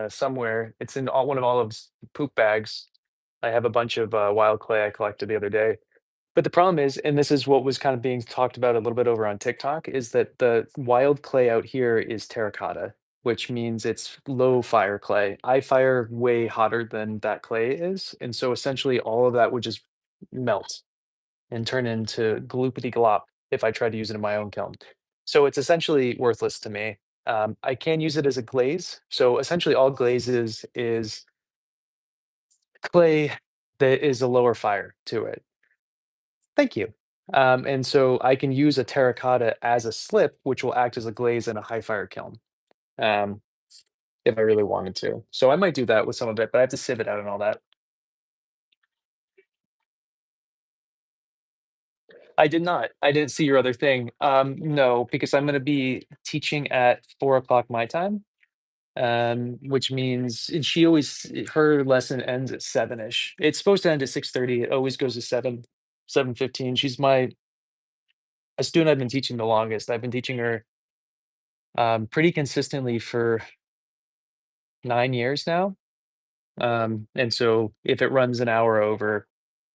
somewhere. It's in one of Olive's poop bags. I have a bunch of wild clay I collected the other day. But the problem is, and this is what was kind of being talked about a little bit over on TikTok, is that the wild clay out here is terracotta, which means it's low fire clay. I fire way hotter than that clay is, and so essentially all of that would just melt and turn into gloopity glop if I tried to use it in my own kiln. So it's essentially worthless to me. I can use it as a glaze. So essentially, all glaze is clay that is a lower fire to it. Thank you. And so I can use a terracotta as a slip, which will act as a glaze in a high fire kiln, um, if I really wanted to. So I might do that with some of it, but I have to sieve it out and all that. I did not. I didn't see your other thing. No, because I'm going to be teaching at 4 o'clock my time, which means and she always her lesson ends at 7ish. It's supposed to end at 6:30. It always goes to 7:15. She's my a student I've been teaching the longest. I've been teaching her pretty consistently for 9 years now. And so if it runs an hour over,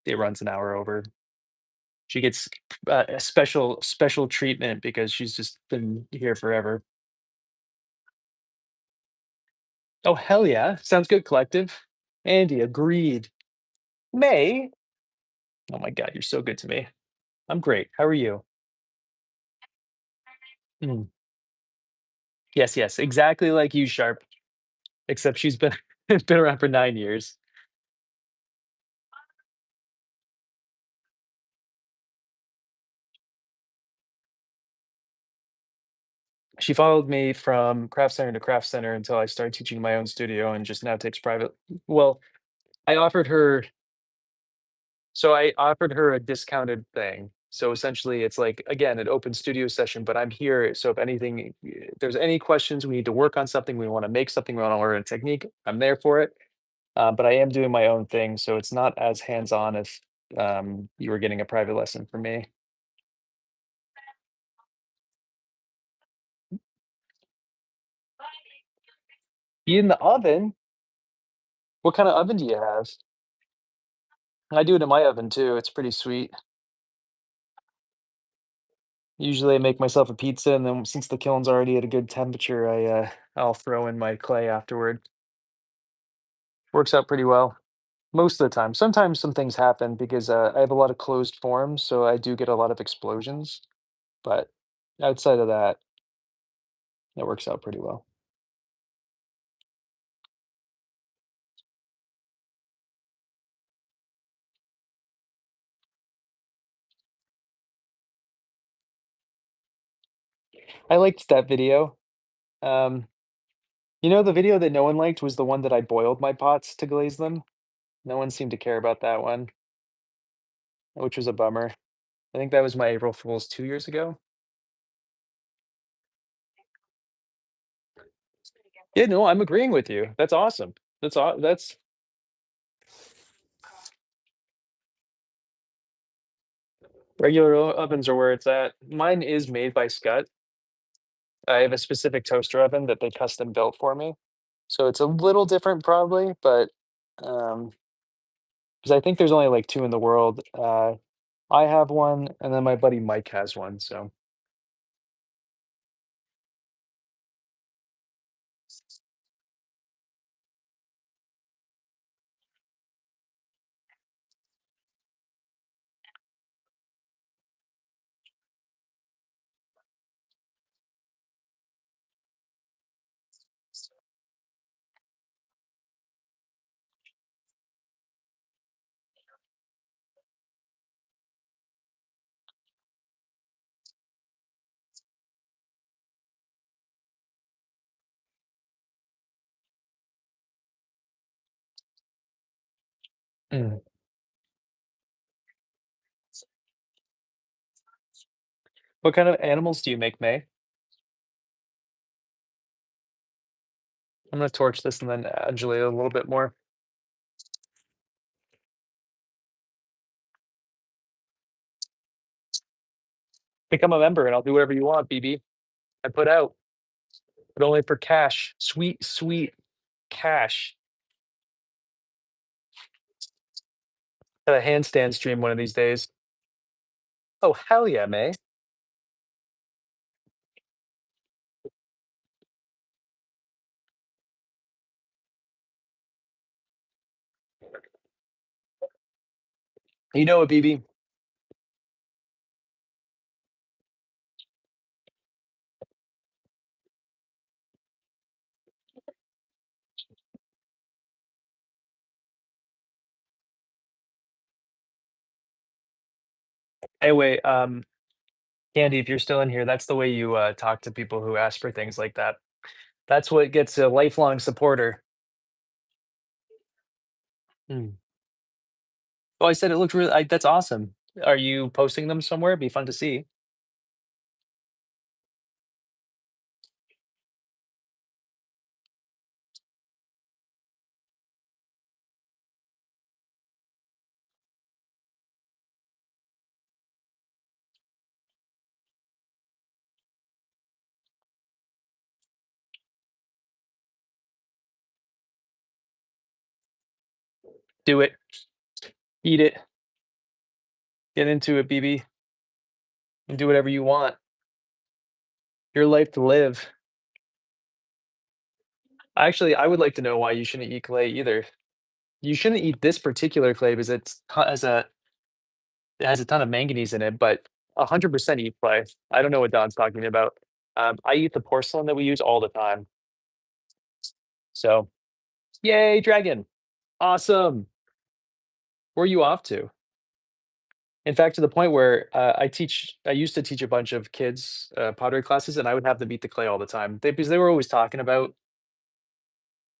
it runs an hour over. She gets a special treatment because she's just been here forever. Oh hell yeah! Sounds good, collective. Andy agreed. May. Oh my god, you're so good to me. I'm great. How are you? Mm. Yes, yes, exactly like you, Sharp. Except she's been been around for 9 years. She followed me from craft center to craft center until I started teaching my own studio and just now takes private. Well, I offered her I offered her a discounted thing. So essentially, it's like again an open studio session, but I'm here. So if anything, if there's any questions, we need to work on something, we want to make something, we want to learn a technique. I'm there for it. But I am doing my own thing, so it's not as hands on if you were getting a private lesson from me. In the oven? What kind of oven do you have? I do it in my oven too. It's pretty sweet. Usually, I make myself a pizza, and then since the kiln's already at a good temperature, I'll throw in my clay afterward. Works out pretty well. Most of the time. Sometimes some things happen because, I have a lot of closed forms, so I do get a lot of explosions, but outside of that, it works out pretty well. I liked that video. Um, the video that no one liked was the one that I boiled my pots to glaze them. No one seemed to care about that one, which was a bummer. I think that was my April Fool's 2 years ago. Yeah, no, I'm agreeing with you. That's awesome. That's regular ovens are where it's at. Mine is made by Scott. I have a specific toaster oven that they custom built for me. So it's a little different probably, but, because I think there's only, like, 2 in the world. I have one, and then my buddy Mike has one, so Mm. What kind of animals do you make, May? I'm gonna torch this and then undulate it a little bit more. Become a member and I'll do whatever you want, BB. I put out, but only for cash. Sweet, sweet cash. Got a handstand stream one of these days. Oh, hell yeah, May. You know what, BB? Anyway, Candy, if you're still in here, that's the way you talk to people who ask for things like that. That's what gets a lifelong supporter. Mm. Oh, I said it looked really. That's awesome. Are you posting them somewhere? It'd be fun to see. Do it. Eat it. Get into it, BB, and do whatever you want. Your life to live. Actually, I would like to know why you shouldn't eat clay either. You shouldn't eat this particular clay because it has a ton of manganese in it, but 100% eat clay. I don't know what Don's talking about. I eat the porcelain that we use all the time. So, yay, dragon! Awesome. Where are you off to? In fact, to the point where I used to teach a bunch of kids pottery classes, and I would have them eat the clay all the time. Because they were always talking about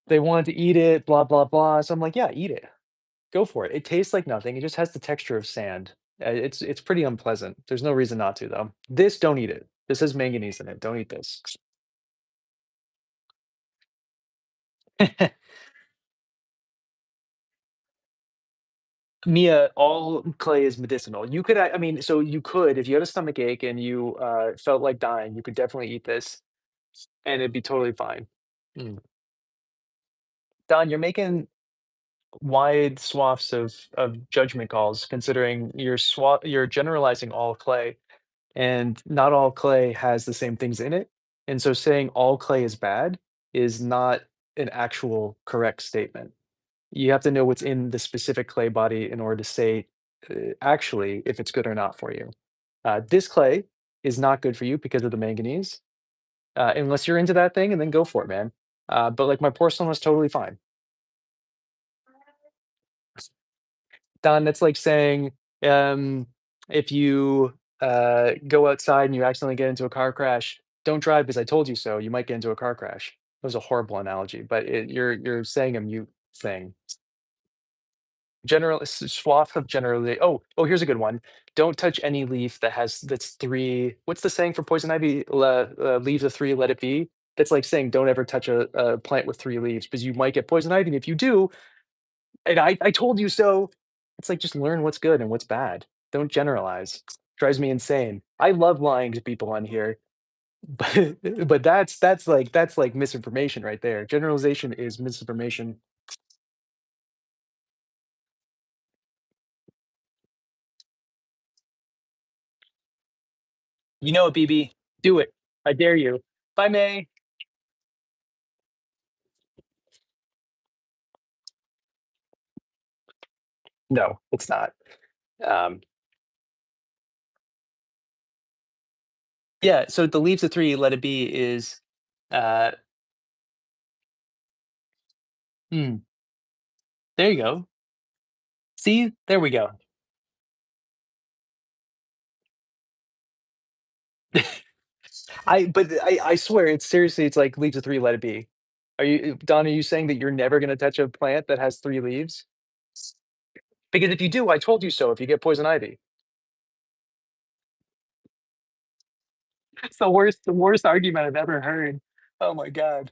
they wanted to eat it, blah blah blah. So I'm like, yeah, eat it. Go for it. It tastes like nothing. It just has the texture of sand. It's pretty unpleasant. There's no reason not to though. This, don't eat it. This has manganese in it. Don't eat this. Mia, all clay is medicinal. You could, I mean, so you could, if you had a stomach ache and you felt like dying, you could definitely eat this, and it'd be totally fine. Mm. Don, you're making wide swaths of judgment calls, considering you're generalizing all clay. And not all clay has the same things in it. And so saying all clay is bad is not an actual correct statement. You have to know what's in the specific clay body in order to say actually if it's good or not for you. This clay is not good for you because of the manganese, unless you're into that thing, and then go for it, man. But like my porcelain was totally fine. Don, that's like saying, if you, go outside and you accidentally get into a car crash, don't drive because I told you so, you might get into a car crash. That was a horrible analogy, but you're saying a mute thing. Swath of generally here's a good one. Don't touch any leaf that's 3 what's the saying for poison ivy? Leaves of 3, let it be. That's like saying don't ever touch a plant with 3 leaves because you might get poison ivy, and if you do, and I told you so. It's like, just learn what's good and what's bad. Don't generalize. Drives me insane. I love lying to people on here, but that's like misinformation right there. Generalization is misinformation. You know it, BB. Do it. I dare you. Bye, May. No, it's not. Um, yeah, so the leaves of 3, let it be is, uh, hmm, there you go. See? There we go. I swear it's seriously, it's like leaves of 3, let it be. Are you Don, are you saying that you're never gonna touch a plant that has 3 leaves? Because if you do, I told you so if you get poison ivy. It's the worst argument I've ever heard. Oh my god.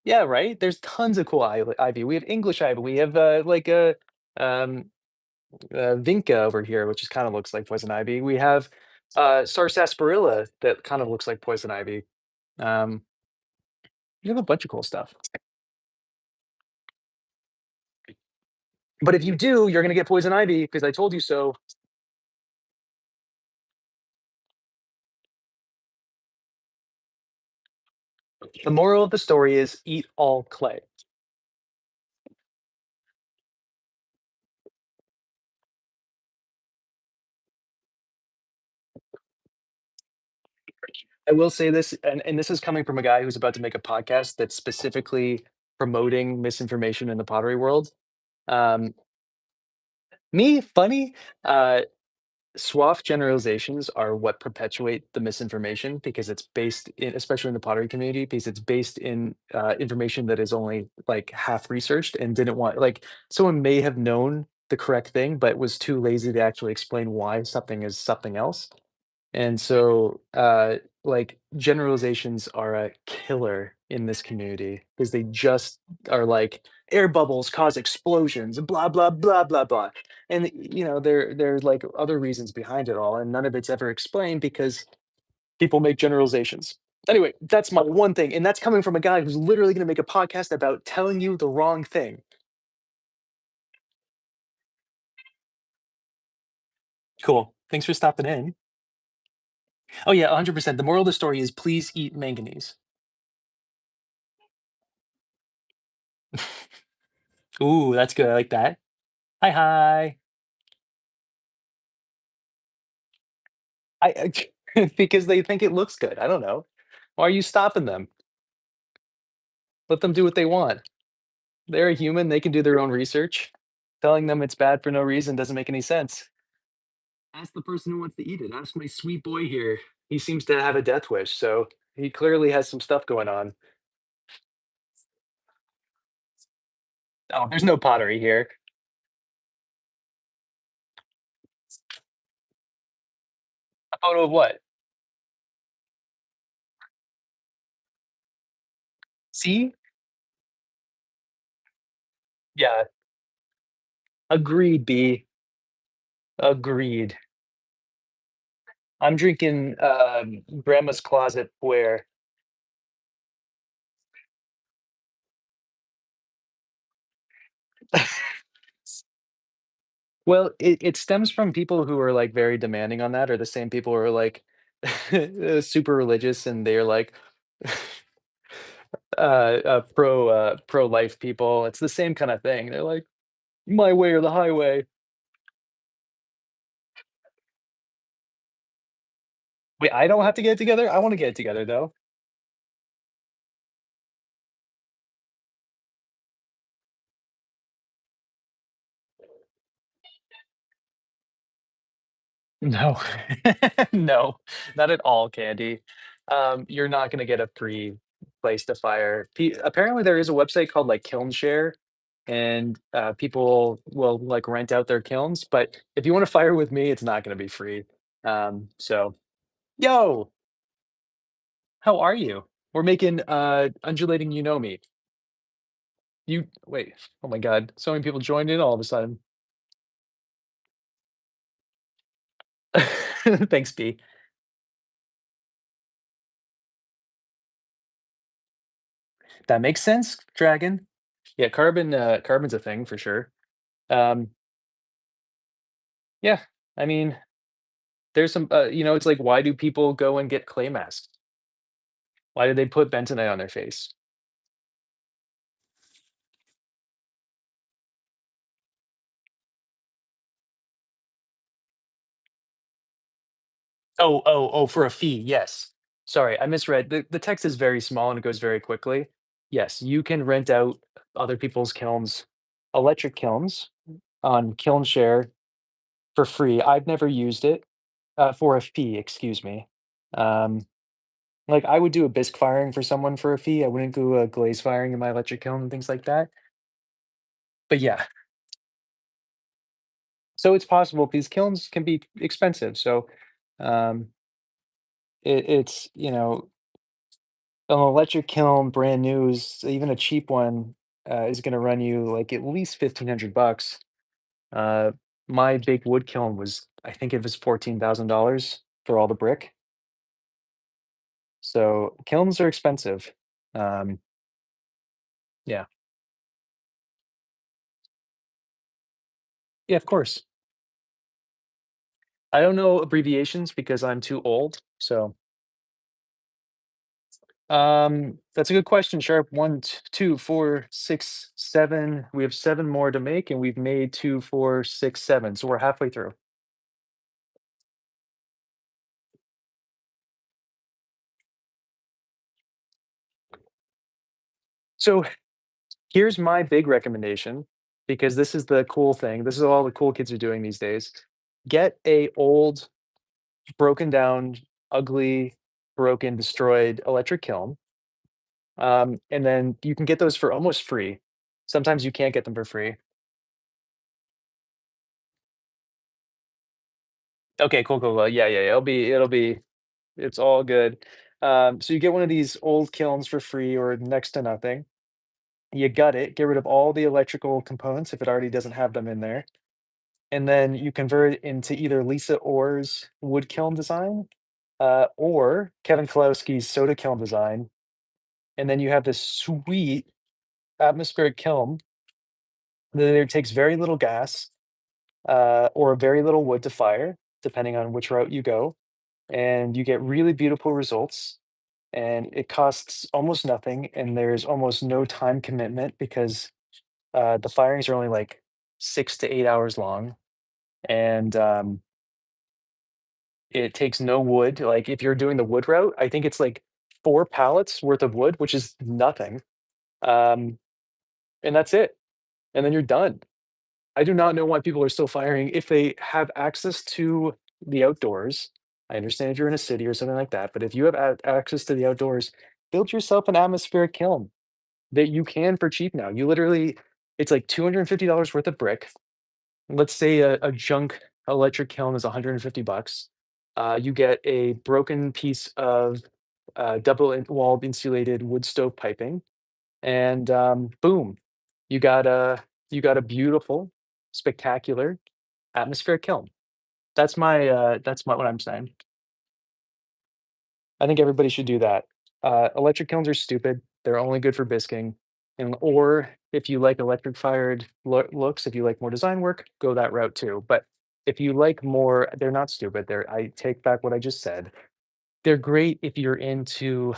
Yeah, right? There's tons of cool ivy. We have English ivy. We have, um, vinca over here, which is kinda looks like poison ivy. We have, sarsaparilla that kind of looks like poison ivy. Um, we have a bunch of cool stuff. But if you do, you're gonna get poison ivy because I told you so. The moral of the story is eat all clay. I will say this, and this is coming from a guy who's about to make a podcast that's specifically promoting misinformation in the pottery world. Um, me, funny? Uh, Suave generalizations are what perpetuate the misinformation because it's based in, especially in the pottery community, because it's based in information that is only like half researched and didn't want, like, someone may have known the correct thing, but was too lazy to actually explain why something is something else. And so, like, generalizations are a killer in this community because they just are like, air bubbles cause explosions, blah, blah, blah, blah, blah. And, there's like other reasons behind it all, and none of it's ever explained because people make generalizations. Anyway, that's my one thing. And that's coming from a guy who's literally going to make a podcast about telling you the wrong thing. Cool. Thanks for stopping in. Oh, yeah, 100%. The moral of the story is please eat manganese. Ooh, that's good. I like that. Hi, hi. Because they think it looks good. I don't know. Why are you stopping them? Let them do what they want. They're a human. They can do their own research. Telling them it's bad for no reason doesn't make any sense. Ask the person who wants to eat it. Ask my sweet boy here. He seems to have a death wish, so he clearly has some stuff going on. Oh, there's no pottery here. A photo of what? See? Yeah. Agreed, B. Agreed. I'm drinking grandma's closet where well, it stems from people who are, like, very demanding on that, or the same people who are, like, super religious, and they're, like, pro-life people. It's the same kinda thing. They're like, "My way or the highway." Wait, I don't have to get it together? I wanna get it together, though. No. No, not at all, Candy. You're not gonna get a free place to fire. Apparently, there is a website called, like, Kiln Share, and, people will, like, rent out their kilns, but if you wanna fire with me, it's not gonna be free. So yo, how are you? We're making, undulating me. You wait, oh my god, so many people joined in all of a sudden. Thanks, B. That makes sense, Dragon. Yeah, carbon's a thing for sure. Um, yeah, I mean, there's some, it's like, why do people go and get clay masks? Why do they put bentonite on their face? Oh, for a fee, yes. Sorry, I misread. The text is very small and it goes very quickly. Yes, you can rent out other people's kilns, electric kilns on Kiln Share for free. I've never used it, for a fee, excuse me. Um, like, I would do a bisque firing for someone for a fee. I wouldn't do a glaze firing in my electric kiln and things like that. But yeah. So it's possible these kilns can be expensive. So um, it's, an electric kiln, brand new is even a cheap one is going to run you like at least 1,500 bucks. Uh, my big wood kiln was, I think it was $14,000 for all the brick. So kilns are expensive. Um, yeah, yeah, of course. I don't know abbreviations because I'm too old. So that's a good question. Sharp. One, two, four, six, seven. We have seven more to make, and we've made two, four, six, seven. So we're halfway through. So here's my big recommendation, because this is the cool thing. This is all the cool kids are doing these days. Get a old, broken down, ugly, broken, destroyed electric kiln. And then you can get those for almost free. Sometimes you can't get them for free. Okay, cool, cool, cool. Yeah, yeah, yeah. It's all good. So you get one of these old kilns for free or next to nothing. You gut it, get rid of all the electrical components if it already doesn't have them in there. And then you convert it into either Lisa Orr's wood kiln design, or Kevin Kalowski's soda kiln design. And then you have this sweet atmospheric kiln that either takes very little gas, or very little wood to fire, depending on which route you go. And you get really beautiful results. And it costs almost nothing. And there's almost no time commitment because the firings are only like 6 to 8 hours long. And it takes no wood. Like, if you're doing the wood route, I think it's like 4 pallets worth of wood, which is nothing, um, and that's it, and then you're done. I do not know why people are still firing if they have access to the outdoors. I understand if you're in a city or something like that, but if you have access to the outdoors, build yourself an atmospheric kiln that you can for cheap now. You literally it's like $250 worth of brick. Let's say a junk electric kiln is 150 bucks. You get a broken piece of walled insulated wood stove piping, and boom, you got a beautiful, spectacular atmospheric kiln. That's what I'm saying. I think everybody should do that. Electric kilns are stupid. They're only good for bisking. And or if you like electric fired looks, if you like more design work, go that route too. But if you like more, they're not stupid. I take back what I just said. They're great if you're into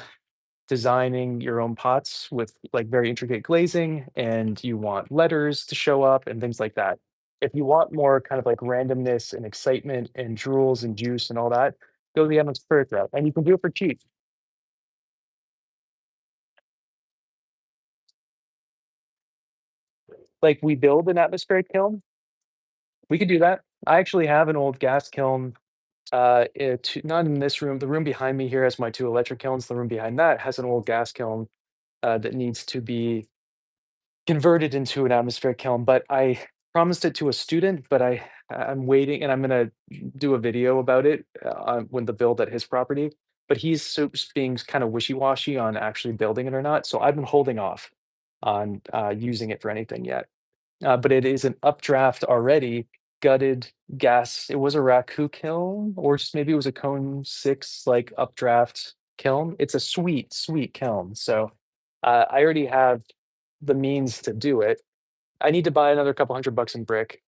designing your own pots with like very intricate glazing and you want letters to show up and things like that. If you want more kind of like randomness and excitement and drools and juice and all that, go the atmospheric route. And you can do it for cheap. Like, we build an atmospheric kiln, we could do that. I actually have an old gas kiln, not in this room. The room behind me here has my 2 electric kilns. The room behind that has an old gas kiln, that needs to be converted into an atmospheric kiln, but I promised it to a student, but I'm waiting, and I'm gonna do a video about it, when the build at his property, but he's being kind of wishy-washy on actually building it or not, so I've been holding off on, using it for anything yet. But it is an updraft already, gutted gas. It was a Raku kiln, or just maybe it was a Cone 6, like, updraft kiln. It's a sweet, sweet kiln, so, I already have the means to do it. I need to buy another couple $100 in brick,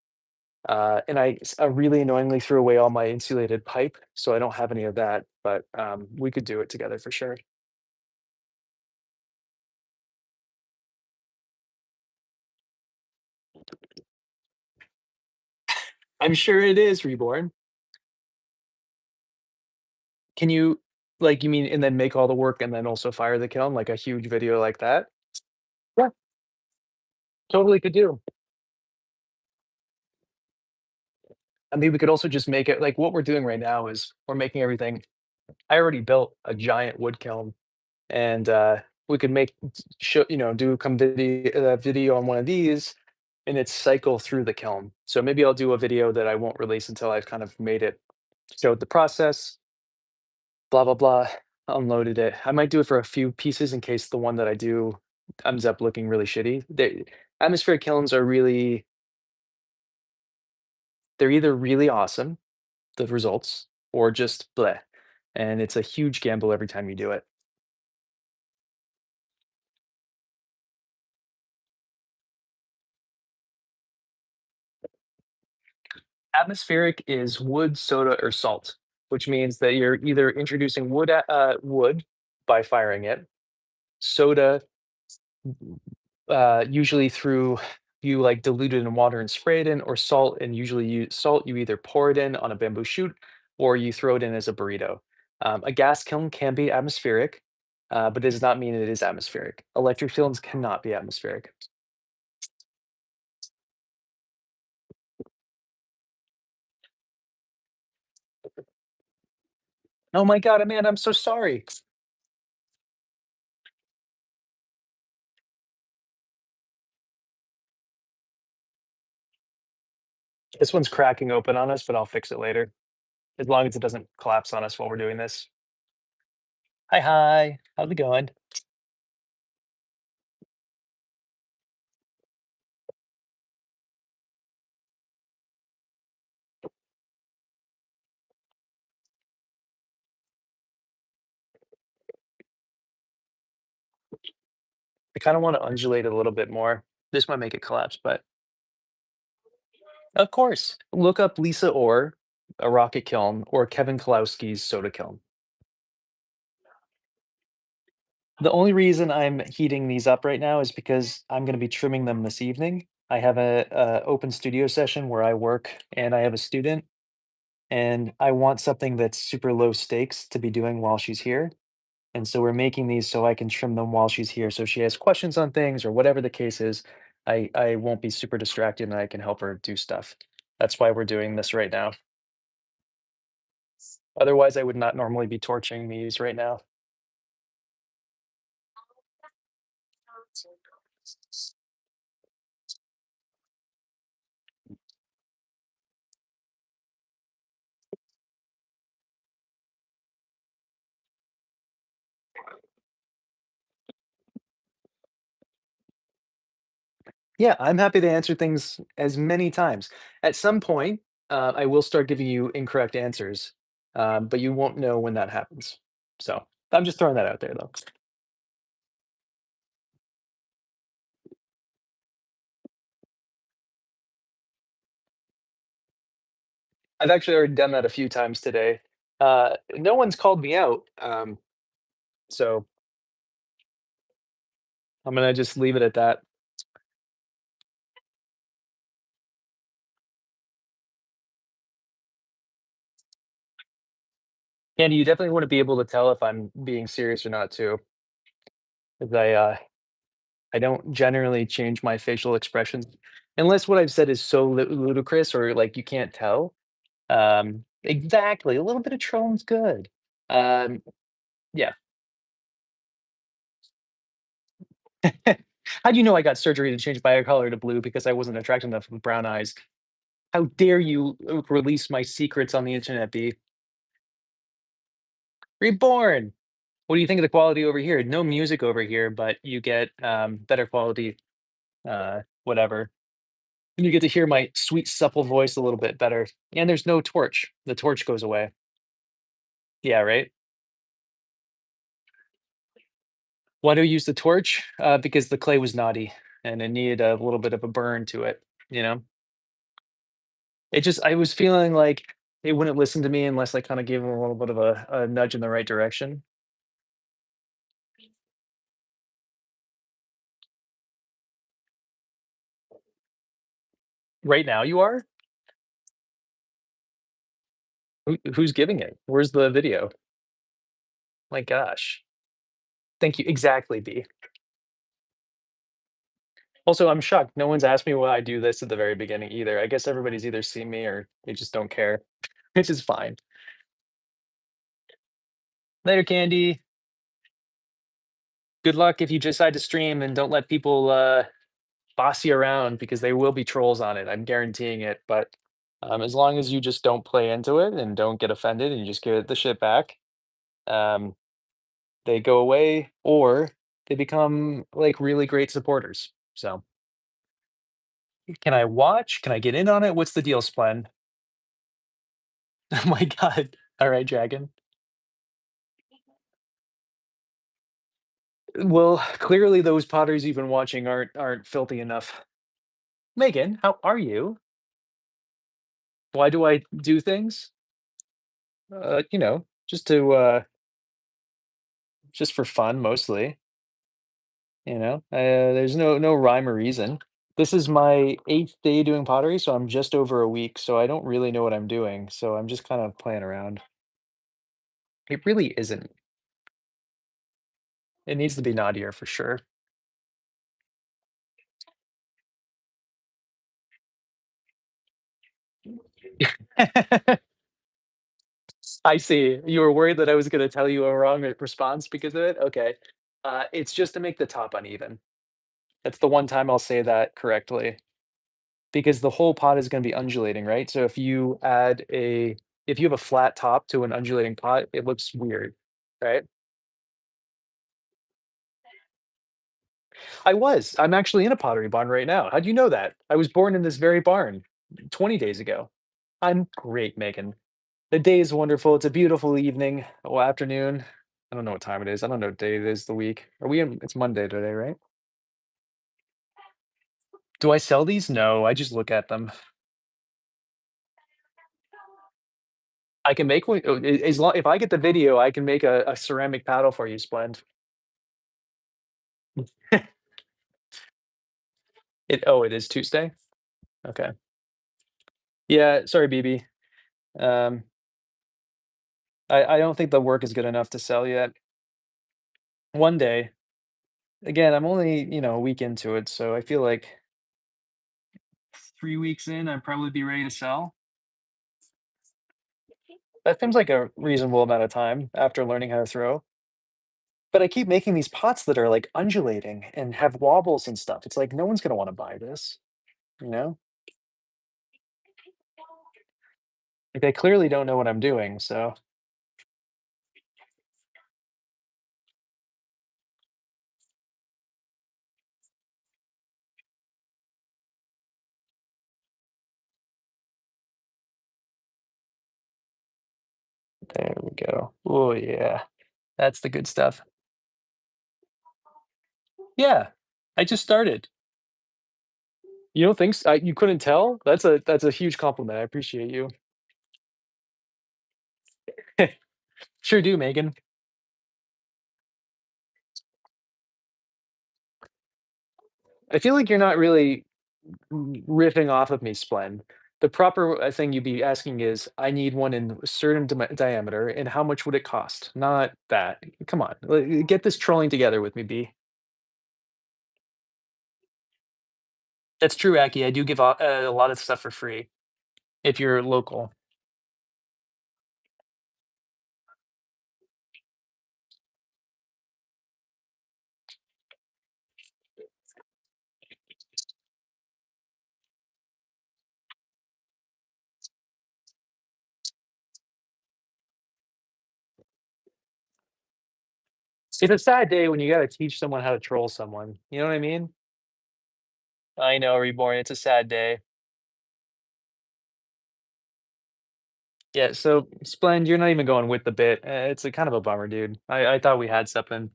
and I really annoyingly threw away all my insulated pipe, so I don't have any of that, but, we could do it together for sure. I'm sure it is, Reborn. Can you you mean and then make all the work and then also fire the kiln, like a huge video like that? Yeah, totally could do. I mean, we could also just make it like what we're doing right now is we're making everything. I already built a giant wood kiln, and we could make show do come video on one of these, in its cycle through the kiln. So maybe I'll do a video that I won't release until I've kind of made it, showed the process, blah, blah, blah, unloaded it. I might do it for a few pieces in case the one that I do ends up looking really shitty. Atmospheric kilns are really, they're either really awesome, the results, or just bleh. And it's a huge gamble every time you do it. Atmospheric is wood, soda, or salt, which means that you're either introducing wood by firing it, soda, usually through you like dilute it in water and spray it in, or salt, and usually you salt you either pour it in on a bamboo shoot or you throw it in as a burrito. A gas kiln can be atmospheric, but it does not mean it is atmospheric. Electric kilns cannot be atmospheric. Oh my god, Amanda, I'm so sorry. This one's cracking open on us, but I'll fix it later. As long as it doesn't collapse on us while we're doing this. Hi, hi. How's it going? I kind of want to undulate it a little bit more. This might make it collapse, but of course, look up Lisa Orr, a rocket kiln, or Kevin Kalowski's soda kiln. The only reason I'm heating these up right now is because I'm going to be trimming them this evening. I have a open studio session where I work and I have a student, and I want something that's super low stakes to be doing while she's here. And so we're making these so I can trim them while she's here. So if she has questions on things or whatever the case is, I won't be super distracted and I can help her do stuff. That's why we're doing this right now. Otherwise, I would not normally be torching these right now. Yeah, I'm happy to answer things as many times. At some point, I will start giving you incorrect answers, but you won't know when that happens. So I'm just throwing that out there, though. I've actually already done that a few times today. No one's called me out, so I'm gonna just leave it at that. Andy, you definitely want to be able to tell if I'm being serious or not too, because I don't generally change my facial expressions unless what I've said is so ludicrous or like you can't tell. Exactly, a little bit of trolling's good. Um, yeah. How do you know I got surgery to change my eye color to blue because I wasn't attractive enough with brown eyes? How dare you release my secrets on the internet, B? Reborn. What do you think of the quality over here? No music over here, but you get better quality. Whatever. You get to hear my sweet, supple voice a little bit better. And there's no torch. The torch goes away. Yeah, right. Why do I use the torch? Because the clay was naughty and it needed a little bit of a burn to it. You know, I was feeling like it wouldn't listen to me unless I kind of gave them a little bit of a nudge in the right direction. Right now, you are. Who's giving it? Where's the video? My gosh. Thank you. Exactly, B. Also, I'm shocked. No one's asked me why I do this at the very beginning either. I guess everybody's either seen me or they just don't care, which is fine. Later, Candy. Good luck if you decide to stream and don't let people boss you around because there will be trolls on it. I'm guaranteeing it. But as long as you just don't play into it and don't get offended and you just give it the shit back, um, they go away or they become like really great supporters. So, can I watch? Can I get in on it? What's the deal, Splen? Oh my god. All right, Dragon. Well, clearly those potters you've been watching aren't filthy enough. Megan, how are you? Why do I do things? Just to just for fun mostly, there's no rhyme or reason. This is my 8th day doing pottery, so I'm just over a week, so I don't really know what I'm doing, so I'm just kind of playing around. It really isn't. It needs to be naughtier for sure. I see. You were worried that I was gonna tell you a wrong response because of it? Okay. It's just to make the top uneven. That's the one time I'll say that correctly, because the whole pot is gonna be undulating, right? So if you have a flat top to an undulating pot, it looks weird, right? I'm actually in a pottery barn right now. How'd you know that? I was born in this very barn 20 days ago. I'm great, Megan. The day is wonderful. It's a beautiful evening or afternoon. I don't know what time it is. I don't know what day it is the week. It's Monday today, right? Do I sell these? No, I just look at them. I can make one as long if I get the video, I can make a ceramic paddle for you, Splend. It is Tuesday? Okay. Yeah, sorry, BB. Um, I don't think the work is good enough to sell yet. One day. Again, I'm only, a week into it, so I feel like 3 weeks in, I'd probably be ready to sell. That seems like a reasonable amount of time after learning how to throw. But I keep making these pots that are, like, undulating and have wobbles and stuff. It's like, no one's gonna wanna buy this, you know? Like, they clearly don't know what I'm doing, so there we go. Oh, yeah. That's the good stuff. Yeah. I just started. You don't think you couldn't tell? That's a huge compliment, I appreciate you. Sure do, Megan. I feel like you're not really riffing off of me, Splen. The proper thing you'd be asking is, "I need one in a certain diameter, and how much would it cost?" Not that. Come on, get this trolling together with me, B. That's true, Aki. I do give a lot of stuff for free if you're local. It's a sad day when you gotta teach someone how to troll someone. You know what I mean? I know, Reborn. It's a sad day. Yeah. So, Splend, you're not even going with the bit. It's a kind of a bummer, dude. I thought we had something.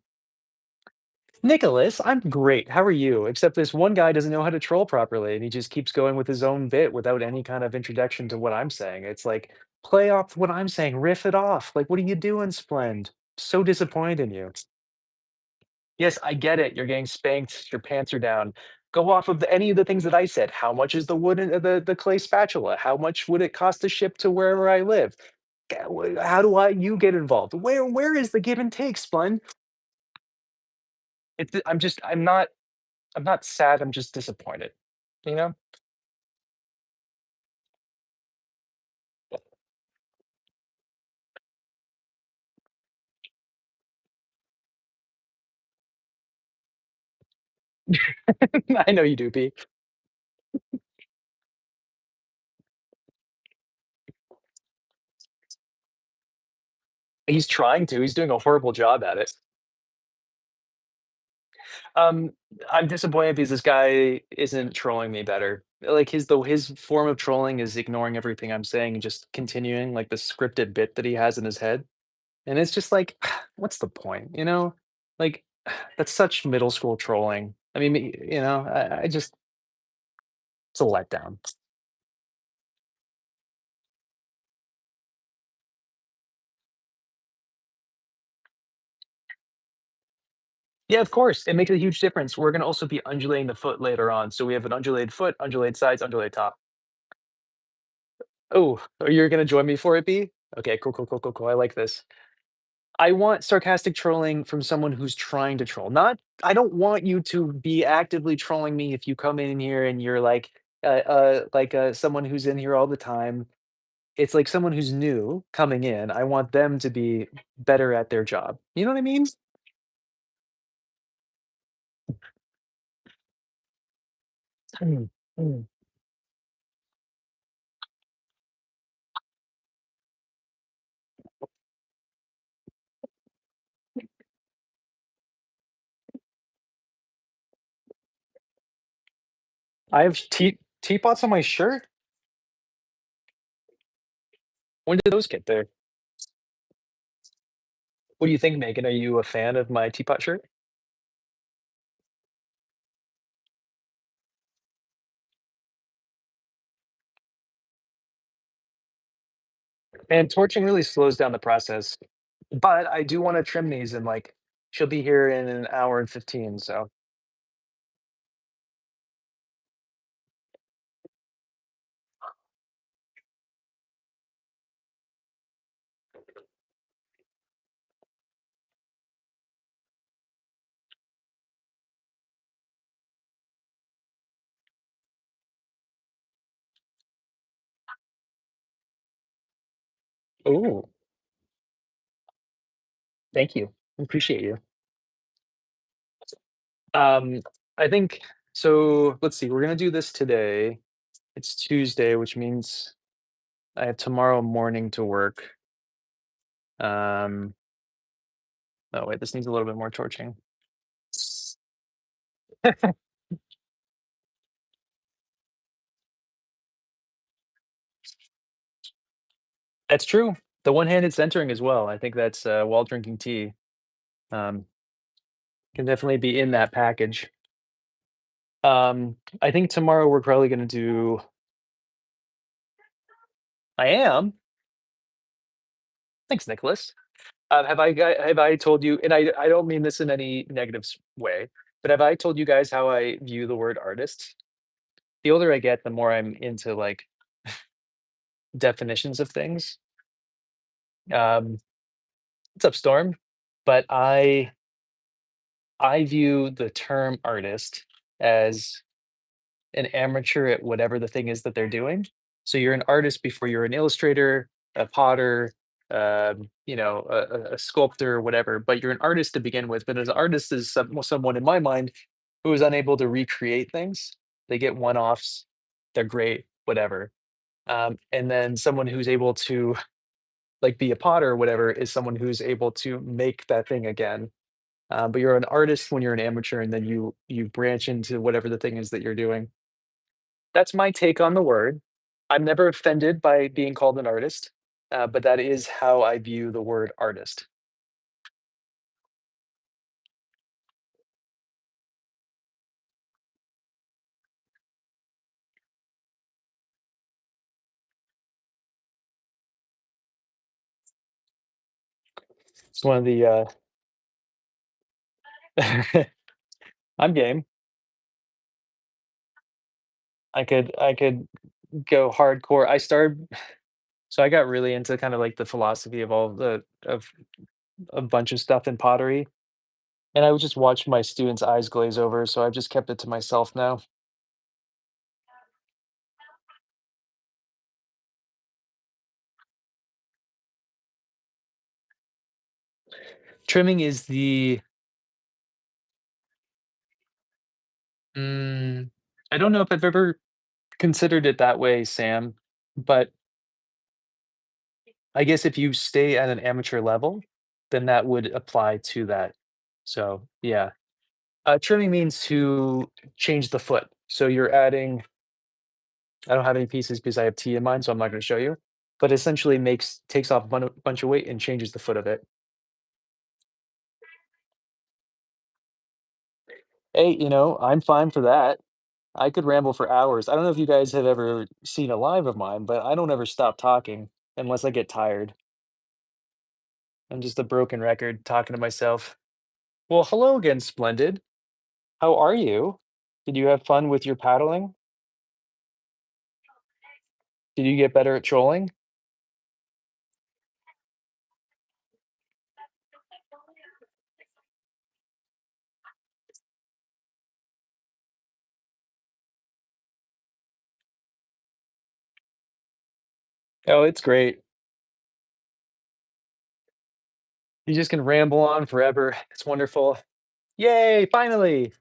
Nicholas, I'm great. How are you? Except this one guy doesn't know how to troll properly, and he just keeps going with his own bit without any kind of introduction to what I'm saying. It's like, play off what I'm saying, riff it off. Like, what are you doing, Splend? So disappointed in you. Yes, I get it. You're getting spanked. Your pants are down. Go off of any of the things that I said. How much is the wooden the clay spatula? How much would it cost to ship to wherever I live? How do you get involved? Where is the give and take, Splend? I'm not sad, I'm just disappointed, you know? I know you do, P. He's trying to, he's doing a horrible job at it. Um, I'm disappointed because this guy isn't trolling me better. Like, his form of trolling is ignoring everything I'm saying and just continuing, like, the scripted bit that he has in his head, and it's just like, what's the point, you know? Like, that's such middle school trolling. I mean, I just it's a letdown. Yeah, of course, it makes a huge difference. We're gonna also be undulating the foot later on, so we have an undulated foot, undulated sides, undulated top. Oh, you're gonna join me for it, B? Okay, cool, cool, cool, cool, cool. I like this. I want sarcastic trolling from someone who's trying to troll. Not I don't want you to be actively trolling me if you come in here and you're someone who's in here all the time. It's like someone who's new coming in. I want them to be better at their job. You know what I mean? Mm, mm. I have teapots on my shirt. When did those get there? What do you think, Megan? Are you a fan of my teapot shirt? And torching really slows down the process. But I do want to trim these and like she'll be here in an hour and 15. So, ooh, thank you. Appreciate you. Um, I think so. Let's see. We're gonna do this today. It's Tuesday, which means I have tomorrow morning to work. Um, oh wait, this needs a little bit more torching. That's true. The one-handed centering as well. I think that's while drinking tea. Um, can definitely be in that package. I think tomorrow we're probably gonna do. I am. Thanks, Nicholas. Have I told you? And I don't mean this in any negative way, but have I told you guys how I view the word artist? The older I get, the more I'm into like definitions of things. Um, what's up, Storm? But I view the term artist as an amateur at whatever the thing is that they're doing. So you're an artist before you're an illustrator, a potter, a sculptor, whatever. But you're an artist to begin with. But as an artist is someone in my mind who is unable to recreate things. They get one-offs. They're great, whatever. And then someone who's able to like be a potter or whatever is someone who's able to make that thing again. But you're an artist when you're an amateur, and then you branch into whatever the thing is that you're doing. That's my take on the word. I'm never offended by being called an artist, but that is how I view the word artist. It's one of the I'm game. I could go hardcore. I got really into kind of like the philosophy of all of a bunch of stuff in pottery, and I would just watch my students' eyes glaze over, so I've just kept it to myself now. Trimming is the I don't know if I've ever considered it that way, Sam, but I guess if you stay at an amateur level, then that would apply to that. So, yeah. Trimming means to change the foot. So you're adding I don't have any pieces because I have tea in mine, so I'm not gonna show you, but essentially makes takes off bunch of weight and changes the foot of it. Hey, I'm fine for that. I could ramble for hours. I don't know if you guys have ever seen a live of mine, but I don't ever stop talking unless I get tired. I'm just a broken record talking to myself. Well, hello again, Splendid. How are you? Did you have fun with your paddling? Did you get better at trolling? Oh, it's great. You just can ramble on forever. It's wonderful. Yay, finally.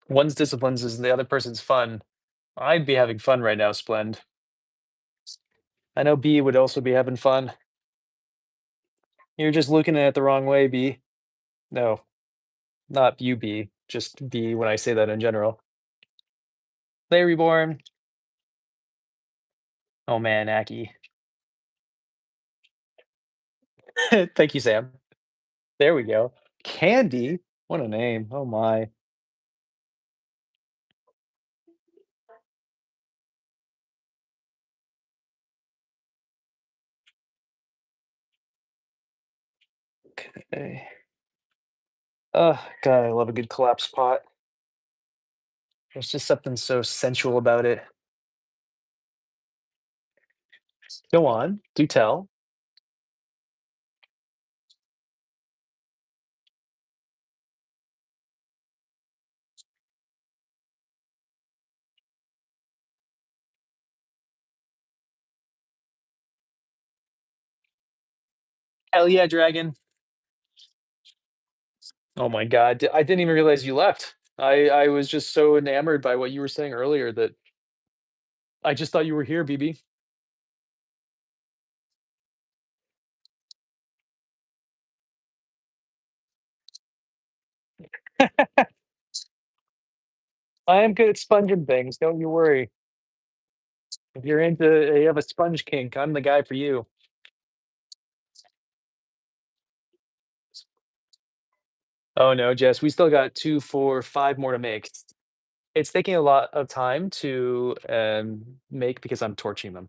One's disciplines is the other person's fun. I'd be having fun right now, Splend. I know B would also be having fun. You're just looking at it the wrong way, B. No, not you, B. Just B when I say that in general. Play Reborn. Oh man, Aki. Thank you, Sam. There we go. Candy. What a name. Oh my. Okay. Oh God, I love a good collapse pot. There's just something so sensual about it. Go on, do tell. Hell yeah, dragon. Oh my God, I didn't even realize you left. I was just so enamored by what you were saying earlier that I just thought you were here, BB. I am good at sponging things. Don't you worry. If you're into, you have a sponge kink, I'm the guy for you. Oh no, Jess, we still got 2, 4, 5 more to make. It's taking a lot of time to make because I'm torching them.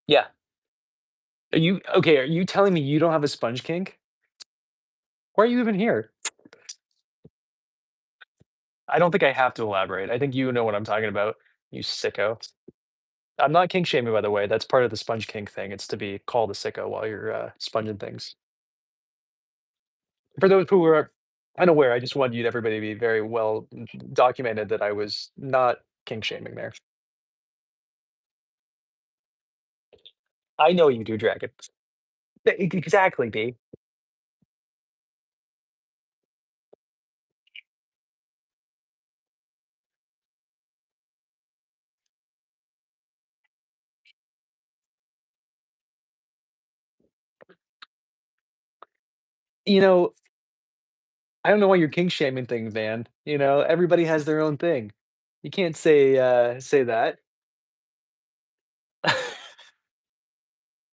Yeah. Are you okay? Are you telling me you don't have a sponge kink? Why are you even here? I don't think I have to elaborate. I think you know what I'm talking about, you sicko. I'm not kink shaming, by the way. That's part of the sponge kink thing. It's to be called a sicko while you're sponging things. For those who are unaware, I just want you everybody to be very well documented that I was not kink shaming there. I know you do, Dragon. Exactly, B. You know, I don't know why you're kink shaming things, man. Everybody has their own thing. You can't say that.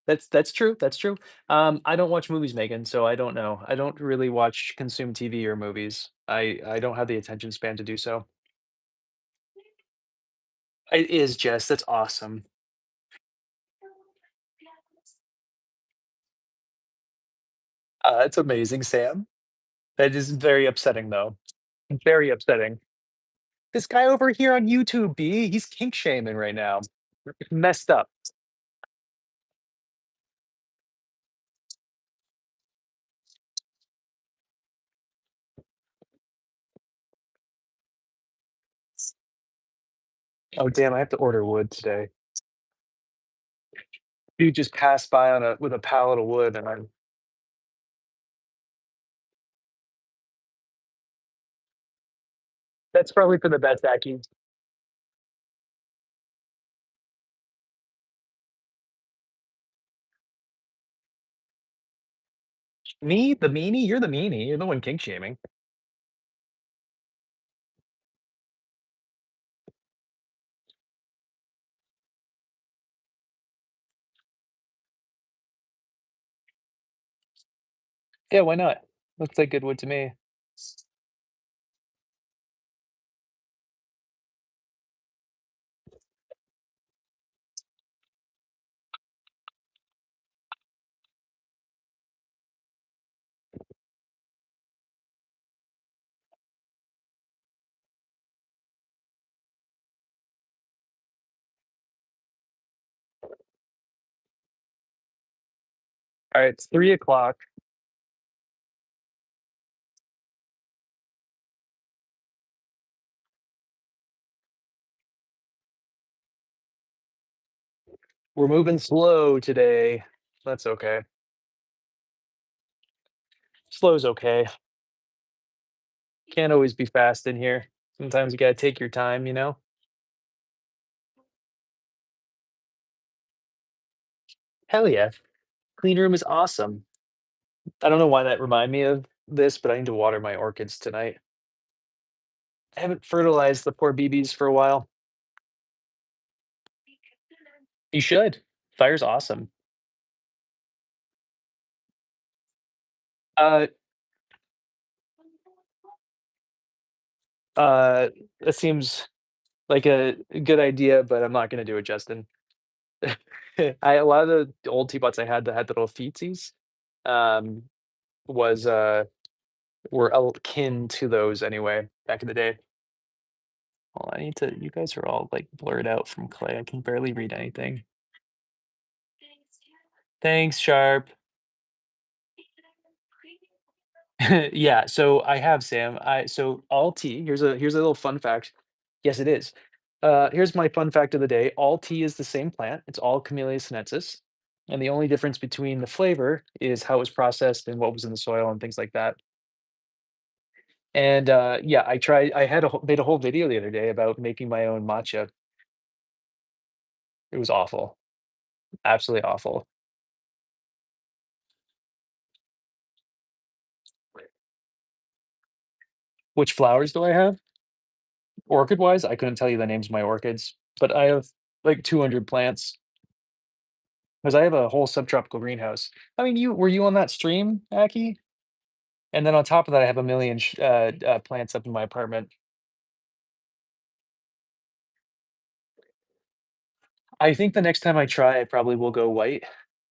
That's true. That's true. I don't watch movies, Megan, so I don't know. I don't really watch consume TV or movies. I don't have the attention span to do so. It is Jess. That's awesome. It's amazing, Sam. That is very upsetting, though. Very upsetting. This guy over here on YouTube, B, he's kink shaming right now. Messed up. Oh, damn, I have to order wood today. You just passed by on a with a pallet of wood, and I'm that's probably for the best, Aki. Me? The meanie? You're the meanie. You're the one kink shaming. Yeah, why not? Looks like good wood to me. Alright, it's 3 o'clock. We're moving slow today. That's okay. Slow's okay. Can't always be fast in here. Sometimes you gotta take your time, you know? Hell yeah. Clean room is awesome. I don't know why that reminded me of this, but I need to water my orchids tonight. I haven't fertilized the poor BBs for a while. You should. Fire's awesome. Uh, that seems like a good idea, but I'm not gonna do it, Justin. I a lot of the old teapots I had that had little feetsies, um, was, were kin to those anyway, back in the day. Well, I need to you guys are all, like, blurred out from clay, I can barely read anything. Thanks, Sharp. Yeah, so I have Sam. So all tea. Here's a little fun fact. Yes, it is. Here's my fun fact of the day. All tea is the same plant. It's all Camellia sinensis, and the only difference between the flavor is how it was processed and what was in the soil and things like that. And yeah, I tried. I had made a whole video the other day about making my own matcha. It was awful, absolutely awful. Which flowers do I have? Orchid wise, I couldn't tell you the names of my orchids, but I have like 200 plants. 'Cause I have a whole subtropical greenhouse. I mean, you were you on that stream, Aki? And then on top of that, I have a million plants up in my apartment. I think the next time I try, I probably will go white.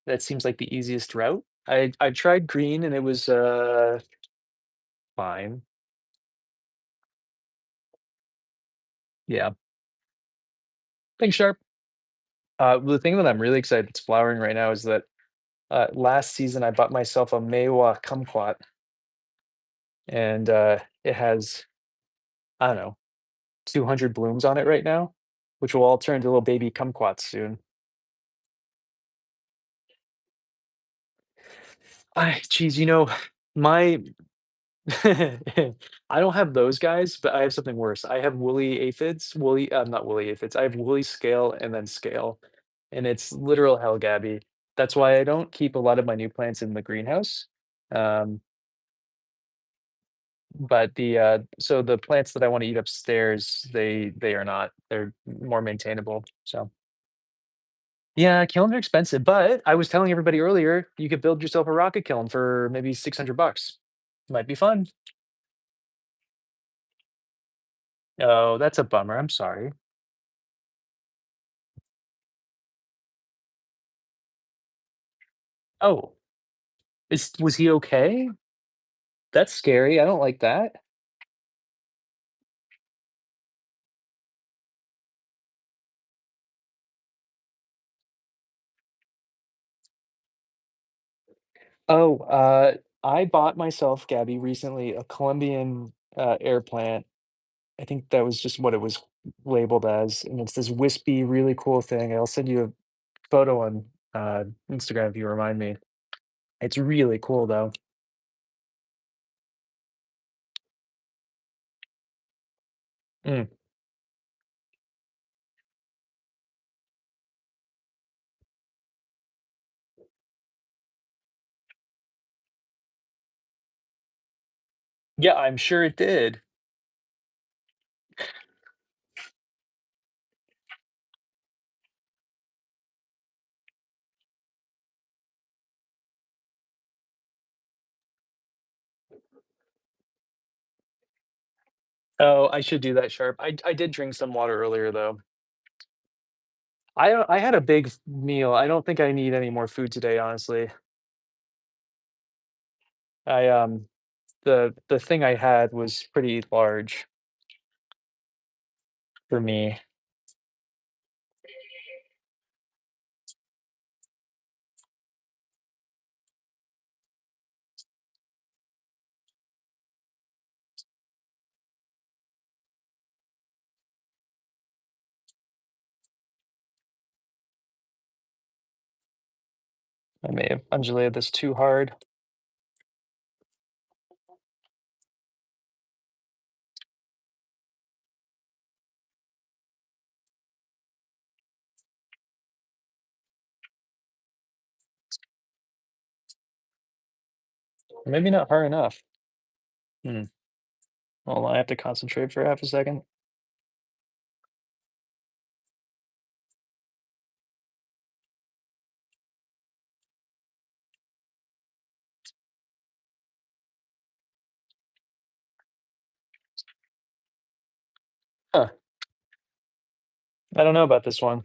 That seems like the easiest route. I tried green and it was, fine. Yeah. Thanks, Sharp. The thing that I'm really excited that's flowering right now is that, last season, I bought myself a Mawa kumquat, and, it has, I don't know, 200 blooms on it right now, which will all turn into little baby kumquats soon. I geez, my I don't have those guys, but I have something worse. I have woolly aphids, not woolly aphids. I have woolly scale and then scale, and it's literal hell, Gabby. That's why I don't keep a lot of my new plants in the greenhouse. Um, but so the plants that I want to eat upstairs, they are not. They're more maintainable. So yeah, kilns are expensive, but I was telling everybody earlier, you could build yourself a rocket kiln for maybe 600 bucks. Might be fun. Oh, that's a bummer, I'm sorry. Oh, Was he okay? That's scary, I don't like that. Oh, I bought myself, Gabby, recently a Colombian, air plant. I think that was just what it was labeled as, and it's this wispy, really cool thing. I'll send you a photo on, Instagram if you remind me. It's really cool, though. Mm. Yeah, I'm sure it did. Oh, I should do that sharp. I did drink some water earlier, though. I had a big meal. I don't think I need any more food today, honestly. I, the thing I had was pretty large for me. I may have undulated this too hard. Maybe not hard enough. Hmm. Hold on, I have to concentrate for half a second. Huh. I don't know about this one.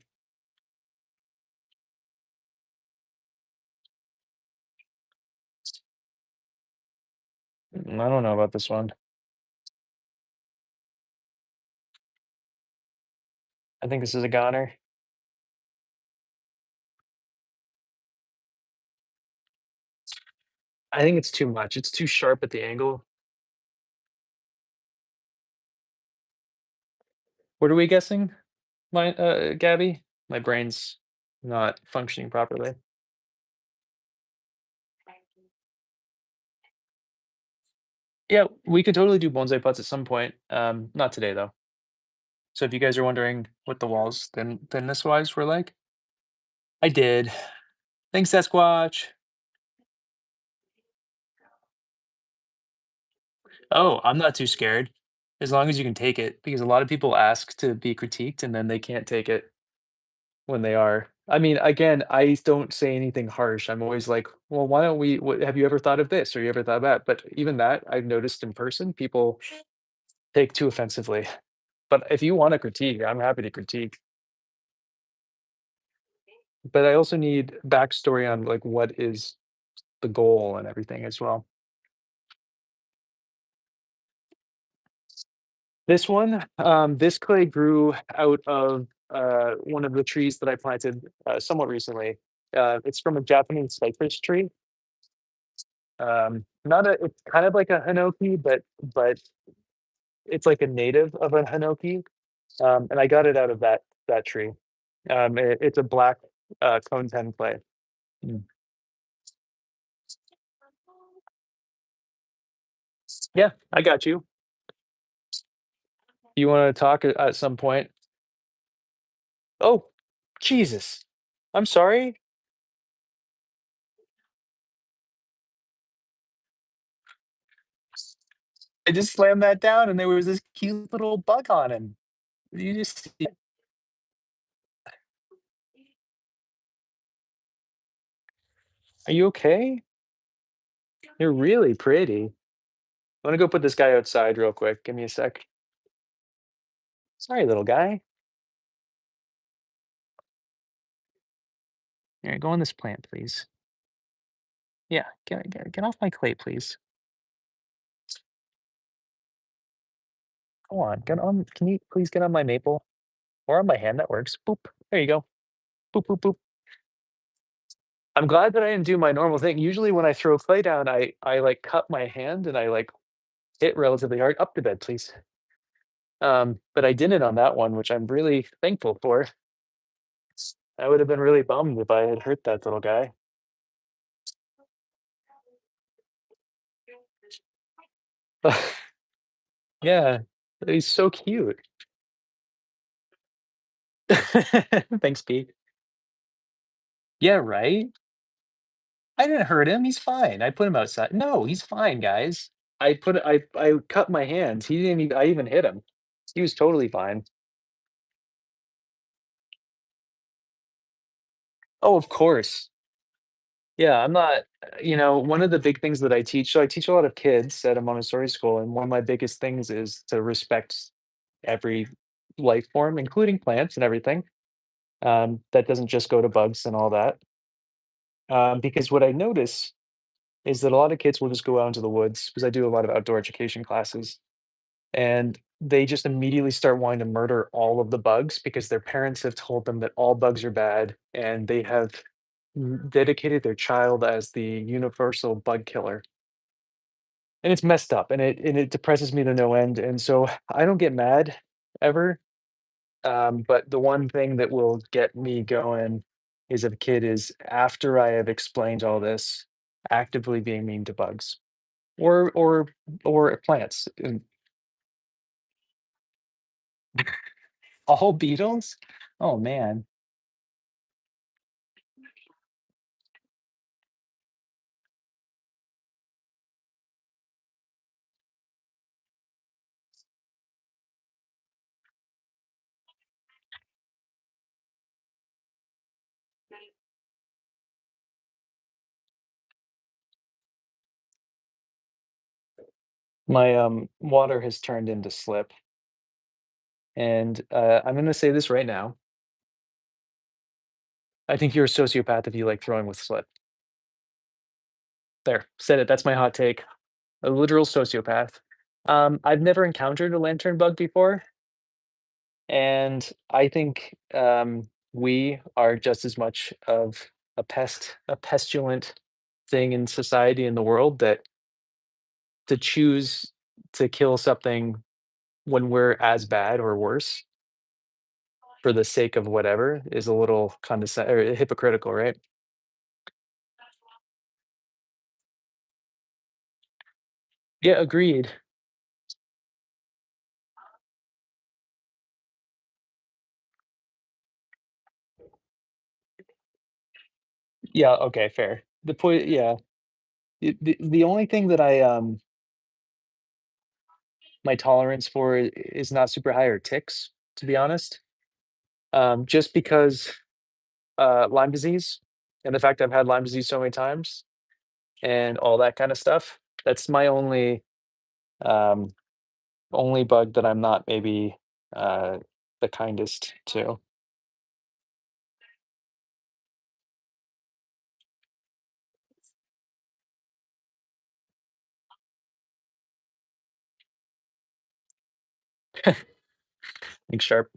I don't know about this one. I think this is a goner. I think it's too much. It's too sharp at the angle. What are we guessing? Gabby? My brain's not functioning properly. Yeah, we could totally do bonsai pots at some point. Not today though. So if you guys are wondering what the walls thinness wise were like, I did. Thanks, Sasquatch. Oh, I'm not too scared. As long as you can take it, because a lot of people ask to be critiqued and then they can't take it when they are. I mean, again, I don't say anything harsh. I'm always like, well, why don't we? Have you ever thought of this or you ever thought of that? But even that, I've noticed in person, people take too offensively. But if you want to critique, I'm happy to critique. But I also need backstory on like what is the goal and everything as well. This one, this clay grew out of one of the trees that I planted somewhat recently. It's from a Japanese cypress tree. Not a, it's kind of like a hinoki, but it's like a native of a hinoki. And I got it out of that tree. It's a black cone 10 clay. Mm. Yeah, I got you. You want to talk at some point? Oh, Jesus. I'm sorry. I just slammed that down and there was this cute little bug on him. You just Are you okay? You're really pretty. I wanna go put this guy outside real quick. Give me a sec. Sorry, little guy. Here, go on this plant, please. Yeah, get off my clay, please. Come on, get on. Can you please get on my maple or on my hand? That works. Boop. There you go. Boop boop boop. I'm glad that I didn't do my normal thing. Usually, when I throw clay down, I like cut my hand and I like hit relatively hard. Up to bed, please. But I didn't on that one, which I'm really thankful for. I would have been really bummed if I had hurt that little guy. Yeah, he's so cute. Thanks, Pete. Yeah, right? I didn't hurt him, he's fine. I put him outside. No, he's fine, guys. I cut my hands. He didn't even I even hit him. He was totally fine. Oh, of course. Yeah, I'm not one of the big things that I teach so I teach a lot of kids at a Montessori school, and one of my biggest things is to respect every life form, including plants and everything. That doesn't just go to bugs and all that. Because what I notice is that a lot of kids will just go out into the woods because I do a lot of outdoor education classes, and they just immediately start wanting to murder all of the bugs because their parents have told them that all bugs are bad, and they have dedicated their child as the universal bug killer. And it's messed up, and it depresses me to no end, and so I don't get mad ever. But the one thing that will get me going is if a kid is, after I have explained all this, actively being mean to bugs or plants. And all beetles? Oh man. My water has turned into slip. And I'm gonna say this right now. I think you're a sociopath if you like throwing with slip. There, said it. That's my hot take. A literal sociopath. I've never encountered a lantern bug before, and I think we are just as much of a pestilent thing in society in the world that to choose to kill something when we're as bad or worse for the sake of whatever is a little condescending or hypocritical, right? Yeah, agreed. Yeah, okay, fair. The point, yeah. The only thing that my tolerance for is not super high are ticks, to be honest. Just because Lyme disease and the fact I've had Lyme disease so many times and all that kind of stuff. That's my um, only bug that I'm not maybe uh, the kindest to. Think sharp.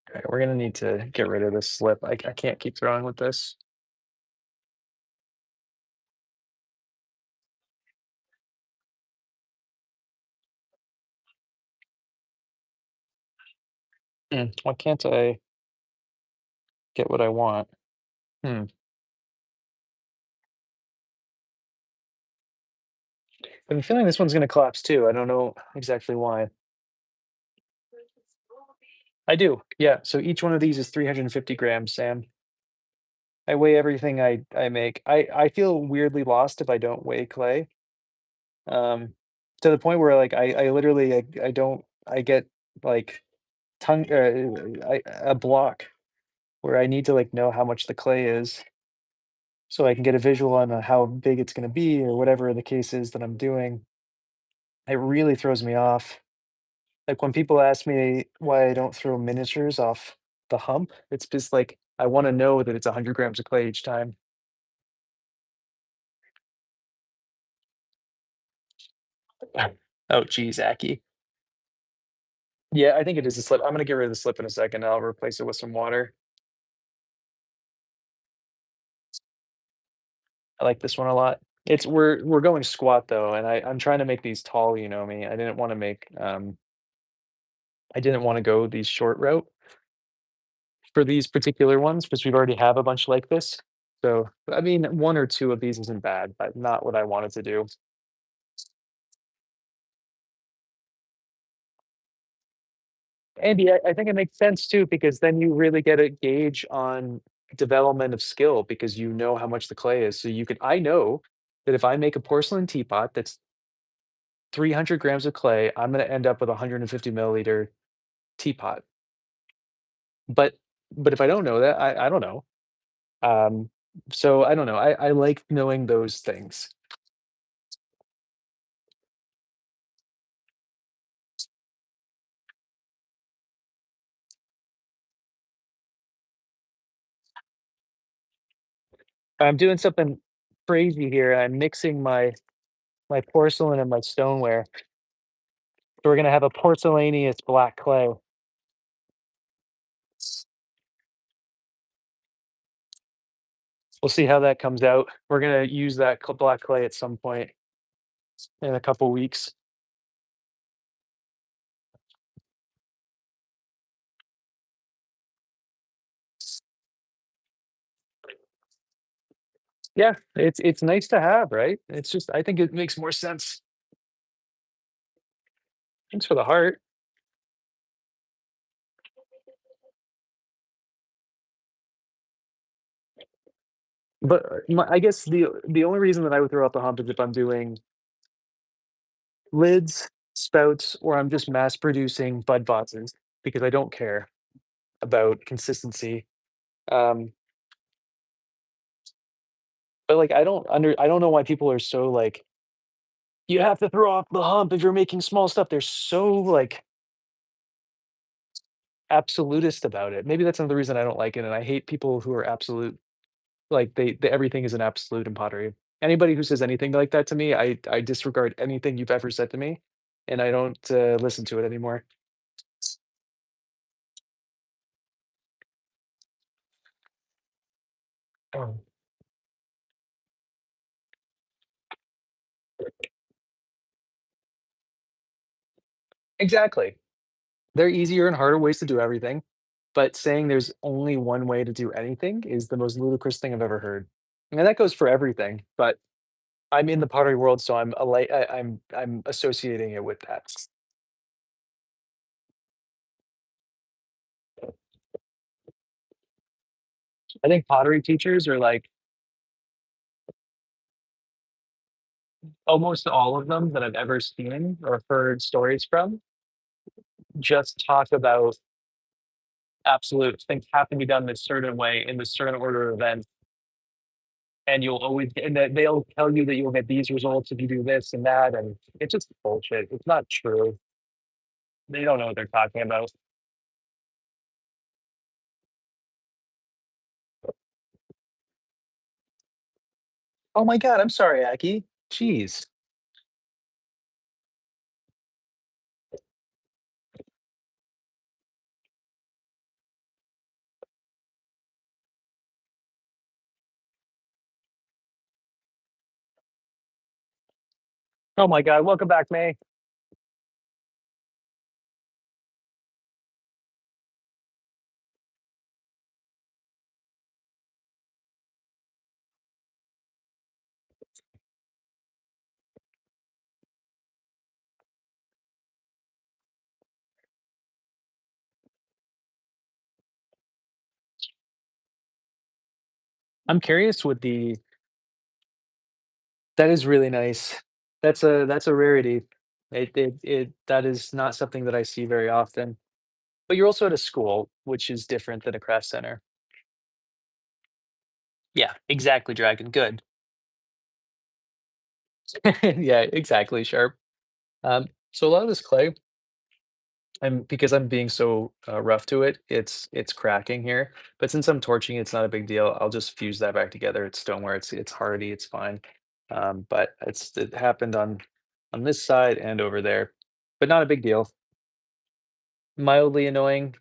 All right, we're gonna need to get rid of this slip. I can't keep throwing with this. Why can't I get what I want? Hmm. I'm feeling this one's gonna collapse too. I don't know exactly why. I do. Yeah. So each one of these is 350 grams, Sam. I weigh everything I make. I feel weirdly lost if I don't weigh clay. Um, to the point where like I literally I don't I get like tongue a block where I need to like know how much the clay is so I can get a visual on how big it's going to be or whatever the case is that I'm doing. It really throws me off. Like when people ask me why I don't throw miniatures off the hump, it's just like I wanna know that it's 100 grams of clay each time. Oh, geez, Aki. Yeah, I think it is a slip. I'm gonna get rid of the slip in a second, I'll replace it with some water. I like this one a lot. It's we're going squat though, and I'm trying to make these tall, you know me. I didn't wanna go the short route for these particular ones because we've already have a bunch like this. So, I mean, 1 or 2 of these isn't bad, but not what I wanted to do. And yeah, I think it makes sense too, because then you really get a gauge on development of skill because you know how much the clay is. So you can I know that if I make a porcelain teapot that's 300 grams of clay, I'm gonna end up with a 150 milliliter teapot. But if I don't know that, I don't know. Um, so I don't know. I like knowing those things. I'm doing something crazy here. I'm mixing my porcelain and my stoneware. So we're gonna have a porcelaneous black clay. We'll see how that comes out. We're gonna use that black clay at some point in a couple weeks. Yeah, it's nice to have, right? It's just I think it makes more sense. Thanks for the heart. But I guess the only reason that I would throw out the hump is if I'm doing lids, spouts, or I'm just mass producing bud vases because I don't care about consistency. Um, but like I don't know why people are so like you have to throw off the hump if you're making small stuff. They're so like absolutist about it. Maybe that's another reason I don't like it, and I hate people who are absolute. Like they everything is an absolute in pottery. Anybody who says anything like that to me, I disregard anything you've ever said to me, and I don't listen to it anymore. Oh. Exactly. There are easier and harder ways to do everything, but saying there's only one way to do anything is the most ludicrous thing I've ever heard. And that goes for everything, but I'm in the pottery world, so I'm associating it with that. I think pottery teachers are like almost all of them that I've ever seen or heard stories from just talk about absolute things have to be done this certain way in this certain order of events, and you'll always and that they'll tell you that you'll get these results if you do this and that, and it's just bullshit. It's not true. They don't know what they're talking about. Oh my god, I'm sorry, Aki. Jeez. Oh my god, welcome back, May. I'm curious with the that is really nice. That's a rarity. It that is not something that I see very often. But you're also at a school, which is different than a craft center. Yeah, exactly, Dragon. Good. Yeah, exactly, Sharp. So a lot of this clay Because I'm being so, rough to it, it's cracking here, but since I'm torching, it's not a big deal. I'll just fuse that back together. It's stoneware, it's hardy, it's fine. But it happened on this side and over there, but not a big deal. Mildly annoying,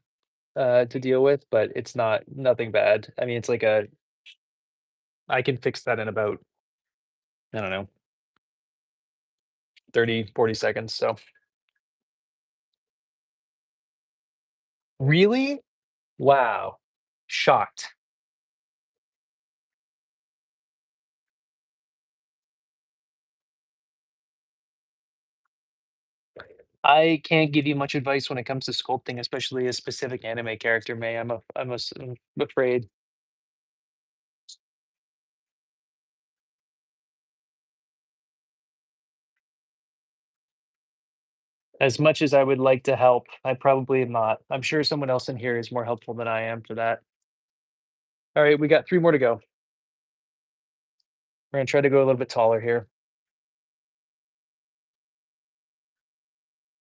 to deal with, but it's nothing bad. I mean, it's like a I can fix that in about, I don't know, 30, 40 seconds, so. Really? Wow. Shocked. I can't give you much advice when it comes to sculpting, especially a specific anime character, May. I'm afraid. As much as I would like to help, I probably am not. I'm sure someone else in here is more helpful than I am for that. All right, we got 3 more to go. We're gonna try to go a little bit taller here.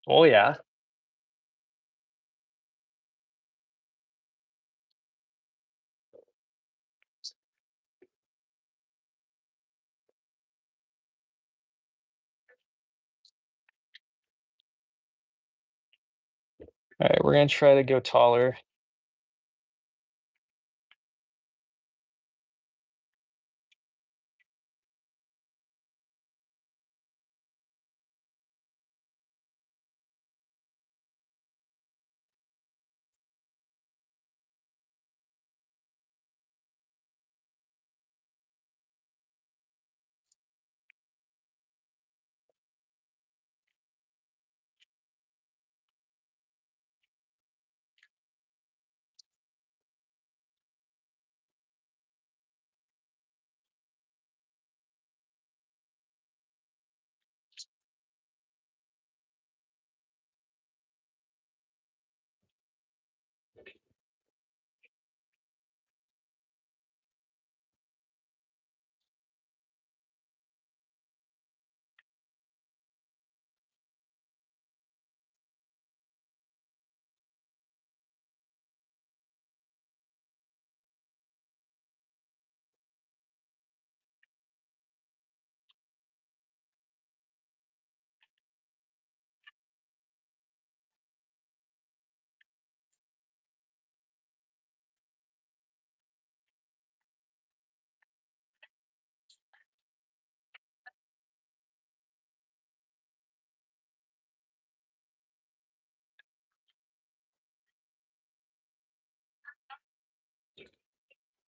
Oh, yeah. All right, we're gonna try to go taller.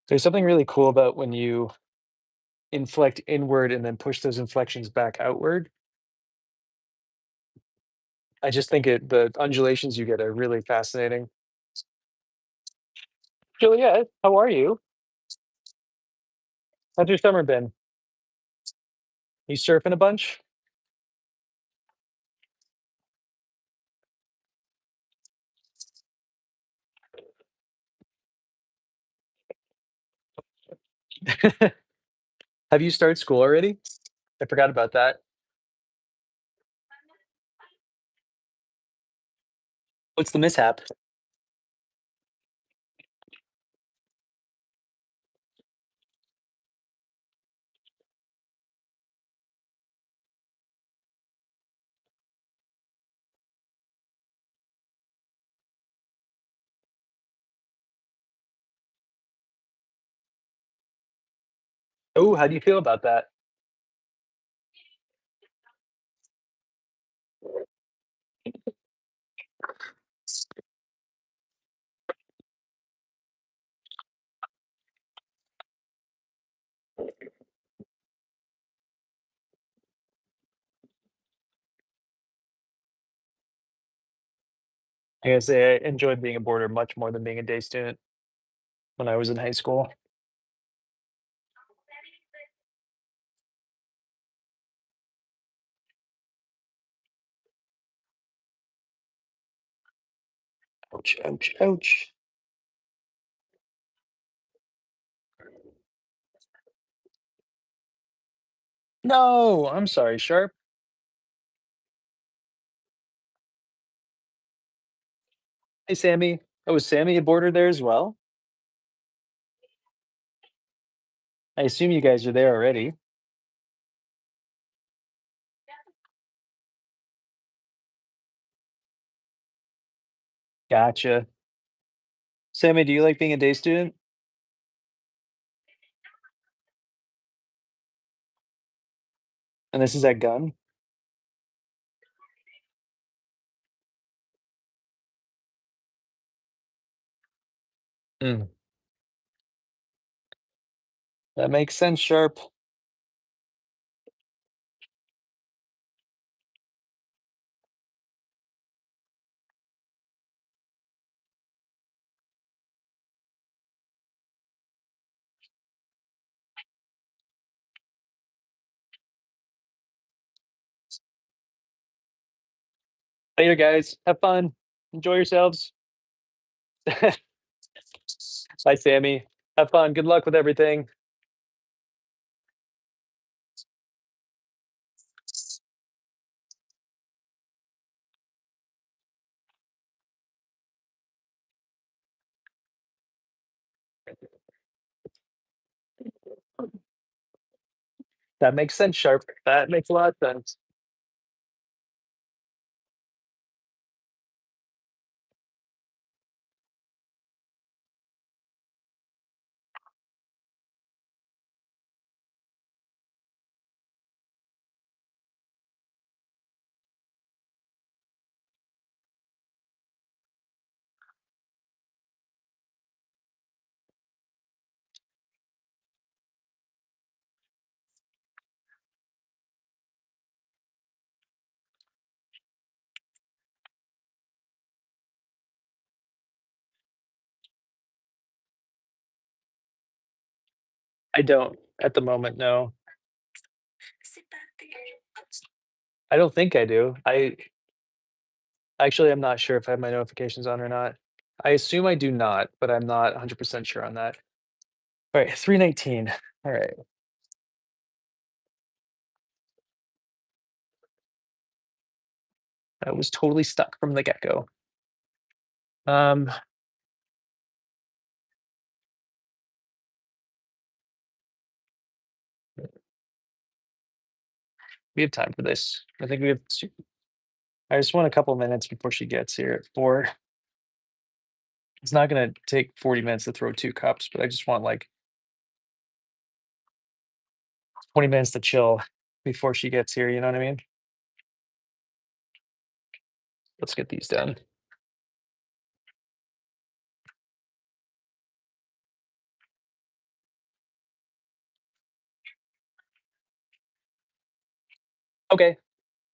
There's something really cool about when you inflect inward and then push those inflections back outward. I just think the undulations you get are really fascinating. Juliet, how are you? How's your summer been? You surfing a bunch? Have you started school already? I forgot about that. What's the mishap? Oh, how do you feel about that? I gotta say, I enjoyed being a boarder much more than being a day student when I was in high school. Ouch, ouch, ouch. No, I'm sorry, Sharp. Hey, Sammy. Oh, is Sammy a boarder there as well? I assume you guys are there already. Gotcha. Sammy, do you like being a day student? And this is at Gun? Mm, that makes sense, Sharp. Later, guys. Have fun. Enjoy yourselves. Bye, Sammy. Have fun. Good luck with everything. That makes sense, Sharp. That makes a lot of sense. I don't at the moment, no. I don't think I do. I'm not sure if I have my notifications on or not. I assume I do not, but I'm not 100% sure on that. All right, 319. All right. I was totally stuck from the get-go. Um, we have time for this. I think we have I just want a couple minutes before she gets here at 4. It's not gonna take 40 minutes to throw 2 cups, but I just want, like, 20 minutes to chill before she gets here, you know what I mean? Let's get these done. Okay,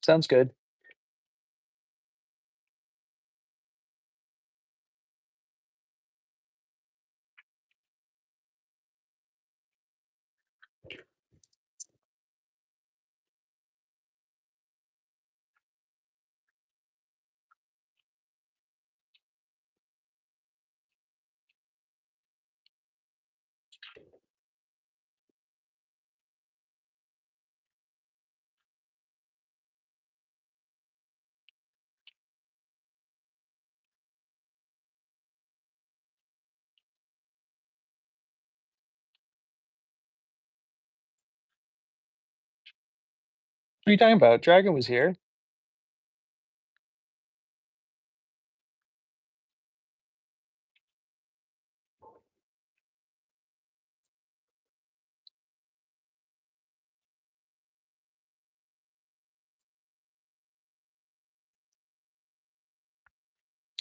sounds good. What are you talking about? Dragon was here,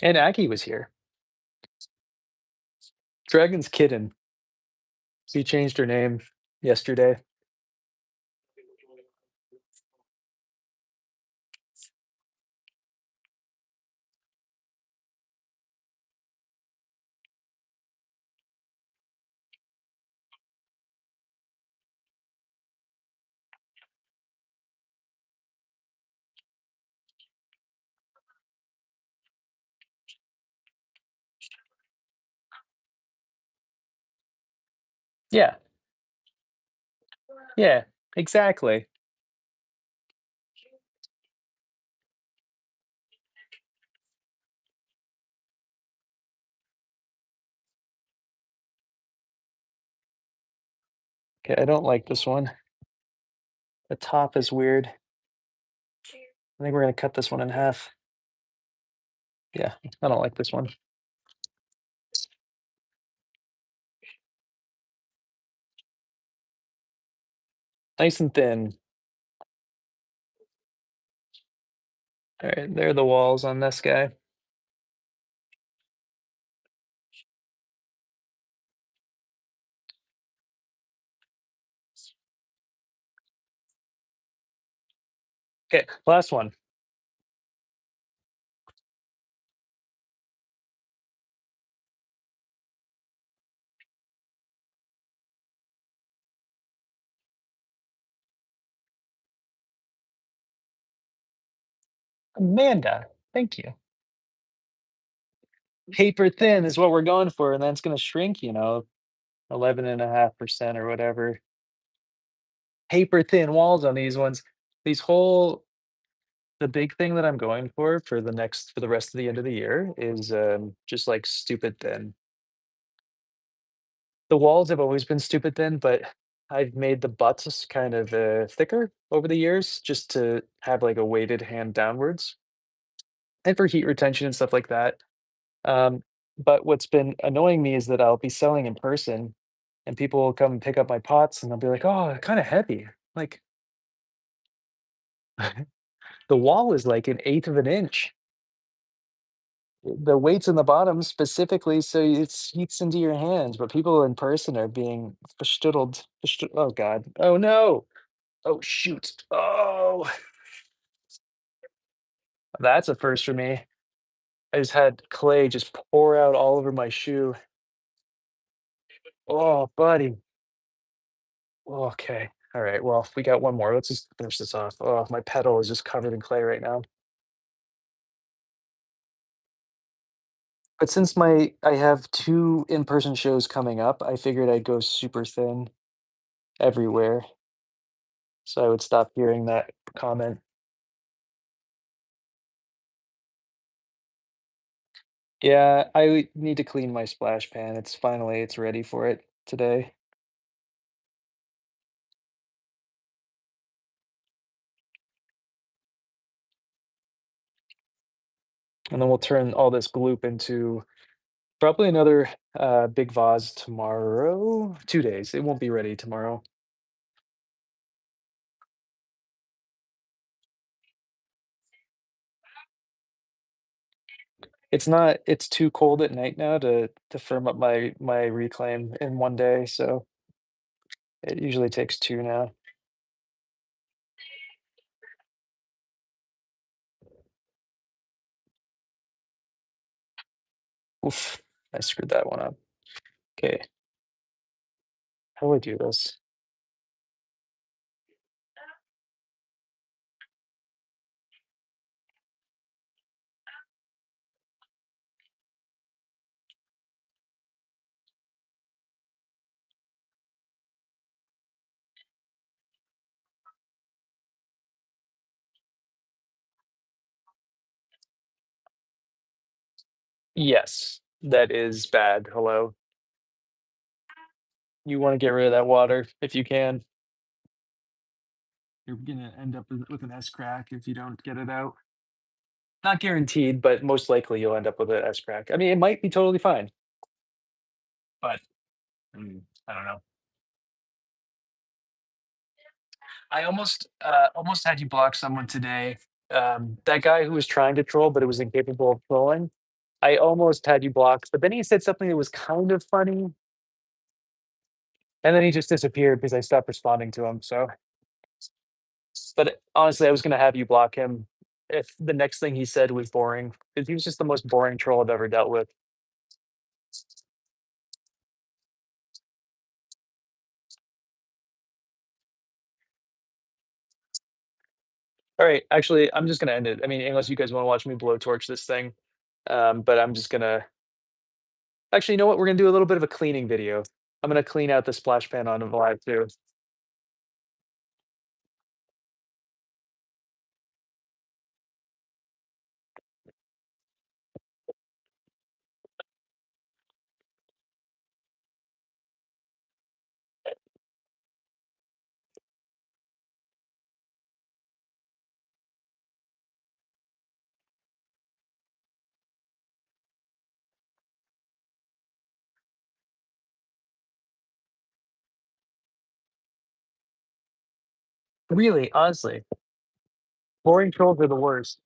and Aki was here. Dragon's kitten. She changed her name yesterday. Yeah, yeah, exactly. Okay, I don't like this one. The top is weird. I think we're gonna cut this one in half. Yeah, I don't like this one. Nice and thin. All right, there are the walls on this guy. Okay, last one. Amanda, thank you. Paper thin is what we're going for, and then it's gonna shrink, 11.5% or whatever. Paper thin walls on these ones. These whole the big thing that I'm going for the rest of the end of the year is, just, like, stupid thin. The walls have always been stupid thin, but I've made the butts kind of, thicker over the years just to have, like, a weighted hand downwards and for heat retention and stuff like that. Um, but what's been annoying me is that I'll be selling in person, and people will come and pick up my pots, and they'll be like, "Oh, kinda heavy." Like, the wall is like an eighth of an inch. The weight's in the bottom specifically so it heats into your hands, but people in person are being oh god. Oh, no. Oh, shoot. Oh, that's a first for me. I just had clay just pour out all over my shoe. Oh, buddy. Okay. Alright, well, we got one more. Let's just finish this off. Oh, my pedal is just covered in clay right now. But since I have 2 in-person shows coming up, I figured I'd go super thin everywhere, so I would stop hearing that comment. Yeah, I need to clean my splash pan. It's ready for it today. And then we'll turn all this gloop into probably another, big vase tomorrow? 2 days. It won't be ready tomorrow. It's too cold at night now to firm up my reclaim in 1 day, so it usually takes 2 now. Oof, I screwed that one up. Okay, how do I do this? Yes, that is bad. Hello. You wanna get rid of that water if you can. You're gonna end up with an S crack if you don't get it out. Not guaranteed, but most likely you'll end up with an S crack. I mean, it might be totally fine, but, I don't know. I almost had you block someone today. That guy who was trying to troll, but it was incapable of trolling. I almost had you blocked, but then he said something that was kind of funny, and then he just disappeared because I stopped responding to him, so but honestly, I was gonna have you block him if the next thing he said was boring, 'cause he was just the most boring troll I've ever dealt with. Alright, actually, I'm just gonna end it. I mean, unless you guys wanna watch me blowtorch this thing, but I'm just gonna actually, you know what? We're gonna do a little bit of a cleaning video. I'm gonna clean out the splash pan on live too. Really, honestly, boring trolls are the worst.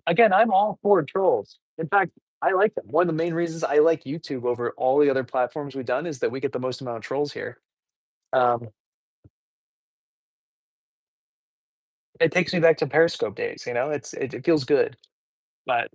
Again, I'm all for trolls. In fact, I like them. One of the main reasons I like YouTube over all the other platforms we've done is that we get the most amount of trolls here. Um, it takes me back to Periscope days, you know? It feels good, but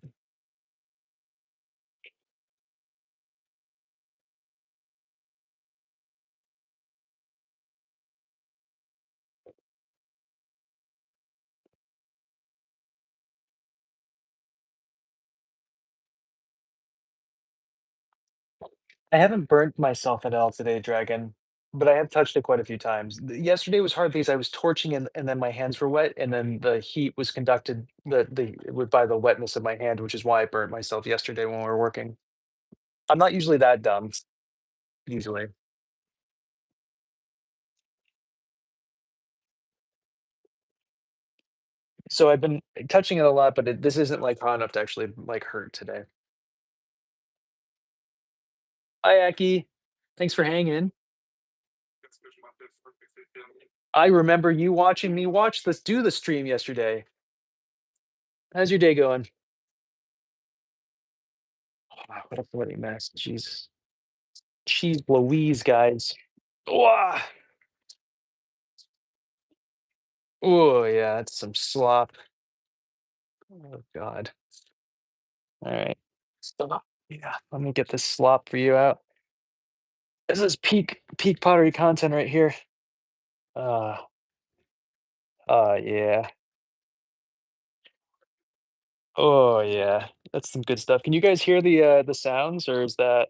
I haven't burnt myself at all today, Dragon, but I have touched it quite a few times. Yesterday was hard because I was torching and then my hands were wet, and then the heat was conducted by the wetness of my hand, which is why I burnt myself yesterday when we were working. I'm not usually that dumb, usually. So I've been touching it a lot, but this isn't like hot enough to actually like hurt today. Hi, Aki. Thanks for hanging. I remember you watching me watch this do the stream yesterday. How's your day going? Wow, what a bloody mess. Jesus. Cheese Louise, guys. Wah! Oh, yeah, that's some slop. Oh, God. All right. Stop. Yeah, let me get this slop for you out. This is peak pottery content right here. Uh, yeah. Oh, yeah. That's some good stuff. Can you guys hear the sounds, or is that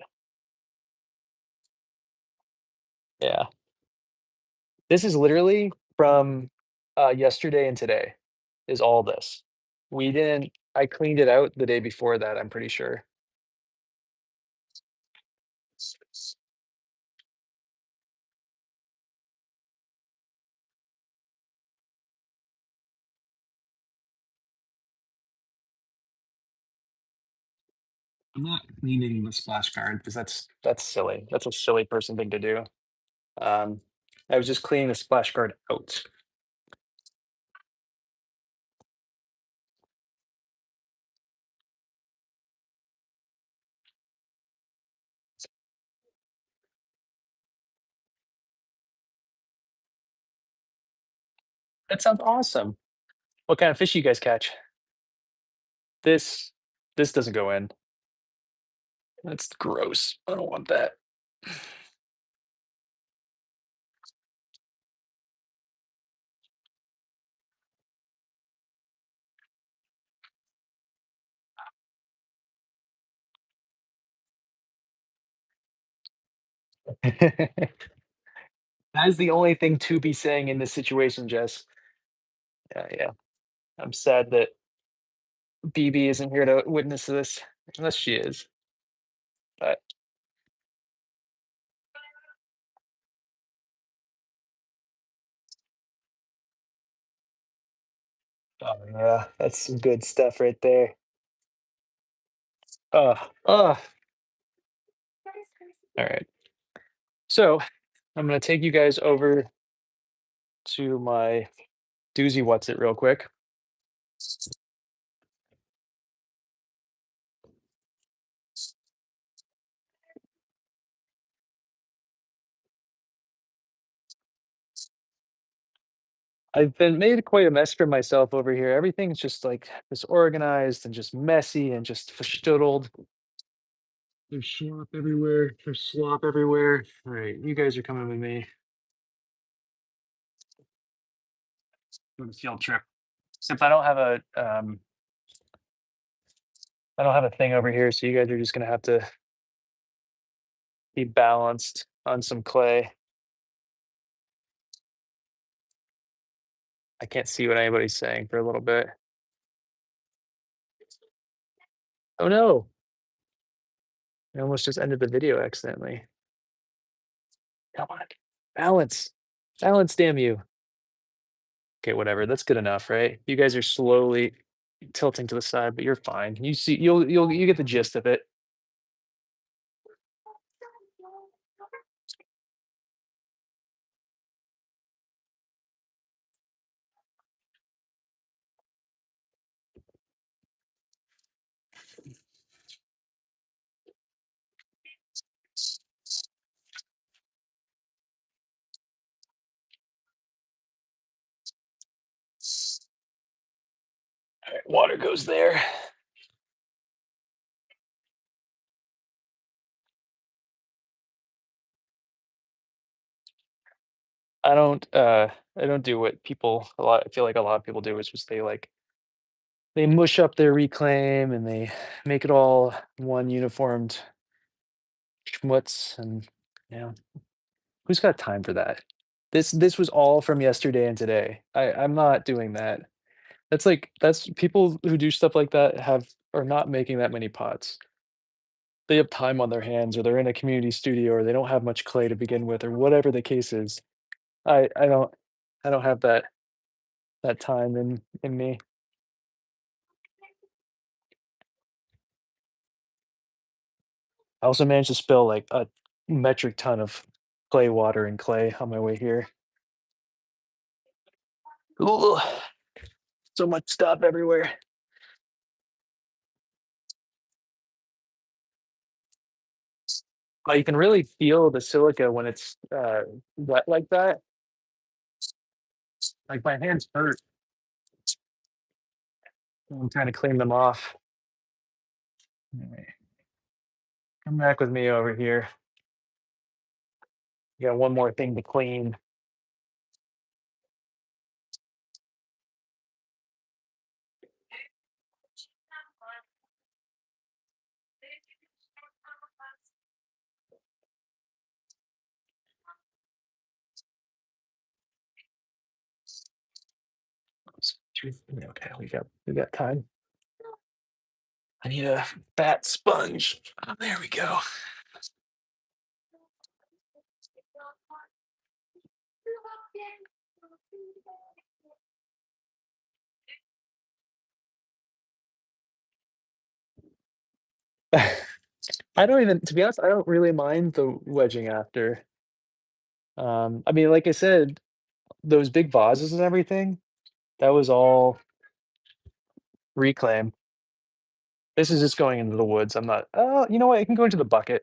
yeah. This is literally from, yesterday and today, is all this. We didn't I cleaned it out the day before that, I'm pretty sure. I'm not cleaning the splash guard because that's silly. That's a silly person thing to do. Um, I was just cleaning the splash guard out. That sounds awesome. What kind of fish you guys catch? This this doesn't go in. That's gross. I don't want that. That is the only thing to be saying in this situation, Jess. Yeah, yeah. I'm sad that BB isn't here to witness this, unless she is. But oh yeah, that's some good stuff right there. Oh, all right. So I'm gonna take you guys over to my doozy what's it real quick. I've been made quite a mess for myself over here. Everything's just like disorganized and just messy and just verschtuttled. There's slop everywhere. There's slop everywhere. All right, you guys are coming with me on a field trip. Except I don't have a thing over here, so you guys are just gonna have to be balanced on some clay. I can't see what anybody's saying for a little bit. Oh no, I almost just ended the video accidentally. Come on, balance, balance, damn you. Okay, whatever. That's good enough, right? You guys are slowly tilting to the side, but you're fine. You see, you get the gist of it. Water goes there. I don't do what people a lot I feel like a lot of people do, is just they mush up their reclaim and they make it all one uniformed schmutz, and yeah, who's got time for that? This was all from yesterday and today. I'm not doing that. That's people who do stuff like that have are not making that many pots. They have time on their hands, or they're in a community studio, or they don't have much clay to begin with, or whatever the case is. I don't I don't have that time in me. I also managed to spill like a metric ton of clay water and clay on my way here. Ooh, so much stuff everywhere. You can really feel the silica when it's wet like that. Like my hands hurt. I'm trying to clean them off. Anyway, come back with me over here. You got one more thing to clean. Okay, we got time. I need a fat sponge. Oh, there we go. I don't even, to be honest, I don't really mind the wedging after. I mean, like I said, those big vases and everything, that was all reclaim. This is just going into the woods. I'm not, oh, you know what? It can go into the bucket.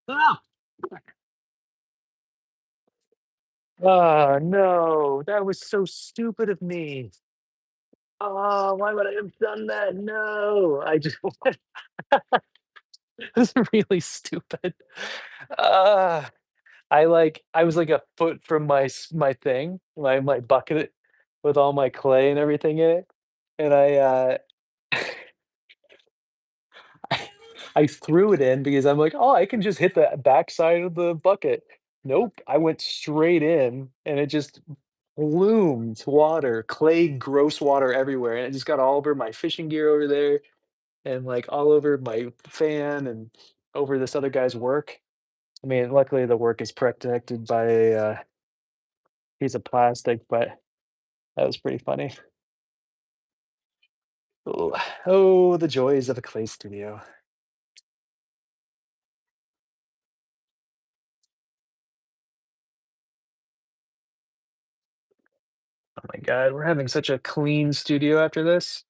Ah! Oh, no, that was so stupid of me. Oh, why would I have done that? No, I just was really stupid. Uh, I was like a foot from my thing, my bucket with all my clay and everything in it, and I I threw it in because I'm like, "Oh, I can just hit the backside of the bucket." Nope, I went straight in, and it just plumed water, clay, gross water everywhere, and it just got all over my fishing gear over there, and, like, all over my fan and over this other guy's work. I mean, luckily, the work is protected by a, piece of plastic, but that was pretty funny. Ooh, oh, the joys of a clay studio. Oh my god, we're having such a clean studio after this.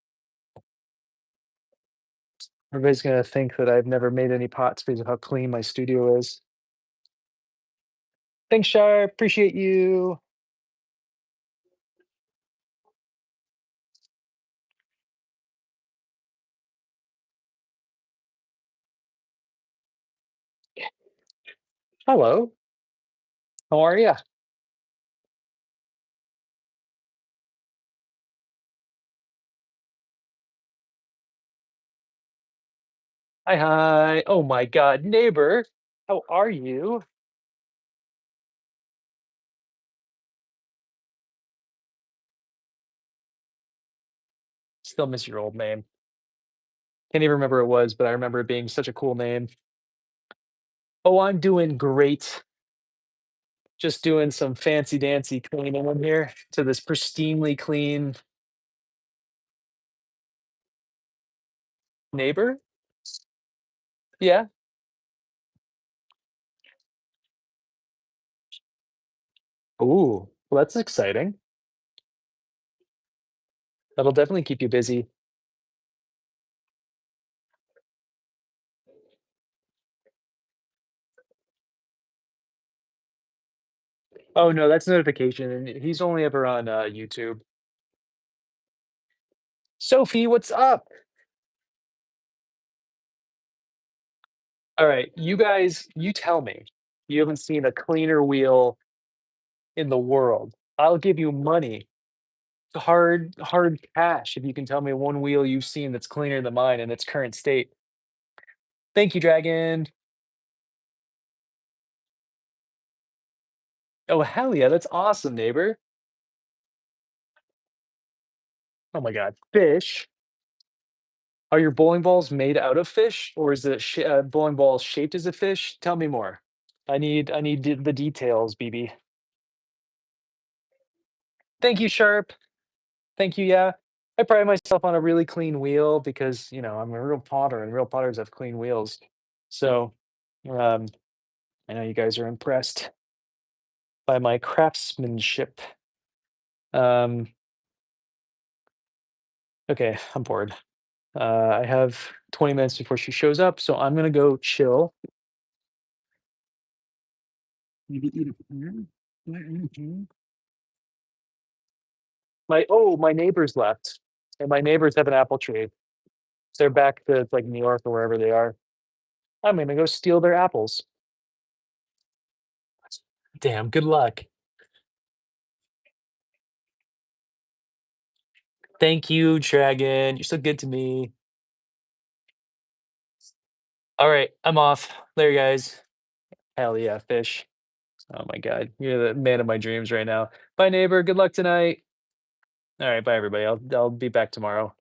Everybody's gonna think that I've never made any pots because of how clean my studio is. Thanks, Sharp. Appreciate you. Hello. How are you? Hi, hi. Oh my god, neighbor. How are you? Still miss your old name. Can't even remember what it was, but I remember it being such a cool name. Oh, I'm doing great. Just doing some fancy dancy cleaning in here to this pristinely clean neighbor. Yeah. Ooh, well, that's exciting. That'll definitely keep you busy. Oh, no, that's notification, and he's only ever on, YouTube. Sophie, what's up? Alright, you guys, you tell me. You haven't seen a cleaner wheel in the world. I'll give you money, hard cash, if you can tell me one wheel you've seen that's cleaner than mine in its current state. Thank you, Dragon. Oh, hell yeah, that's awesome, neighbor. Oh my god, fish? Are your bowling balls made out of fish, or is it bowling balls shaped as a fish? Tell me more. I need the details, BB. Thank you, Sharp. Thank you, yeah. I pride myself on a really clean wheel because, I'm a real potter, and real potters have clean wheels. So, um, I know you guys are impressed by my craftsmanship. Um, okay, I'm bored. I have 20 minutes before she shows up, so I'm gonna go chill. Maybe eat a pear? Do I eat a pear? My neighbors left, and my neighbors have an apple tree. So they're back to, like, New York or wherever they are. I'm gonna go steal their apples. Damn, good luck. Thank you, Dragon. You're so good to me. Alright, I'm off. Later, guys. Hell yeah, fish. Oh my god. You're the man of my dreams right now. Bye, neighbor. Good luck tonight. Alright, bye, everybody. I'll be back tomorrow.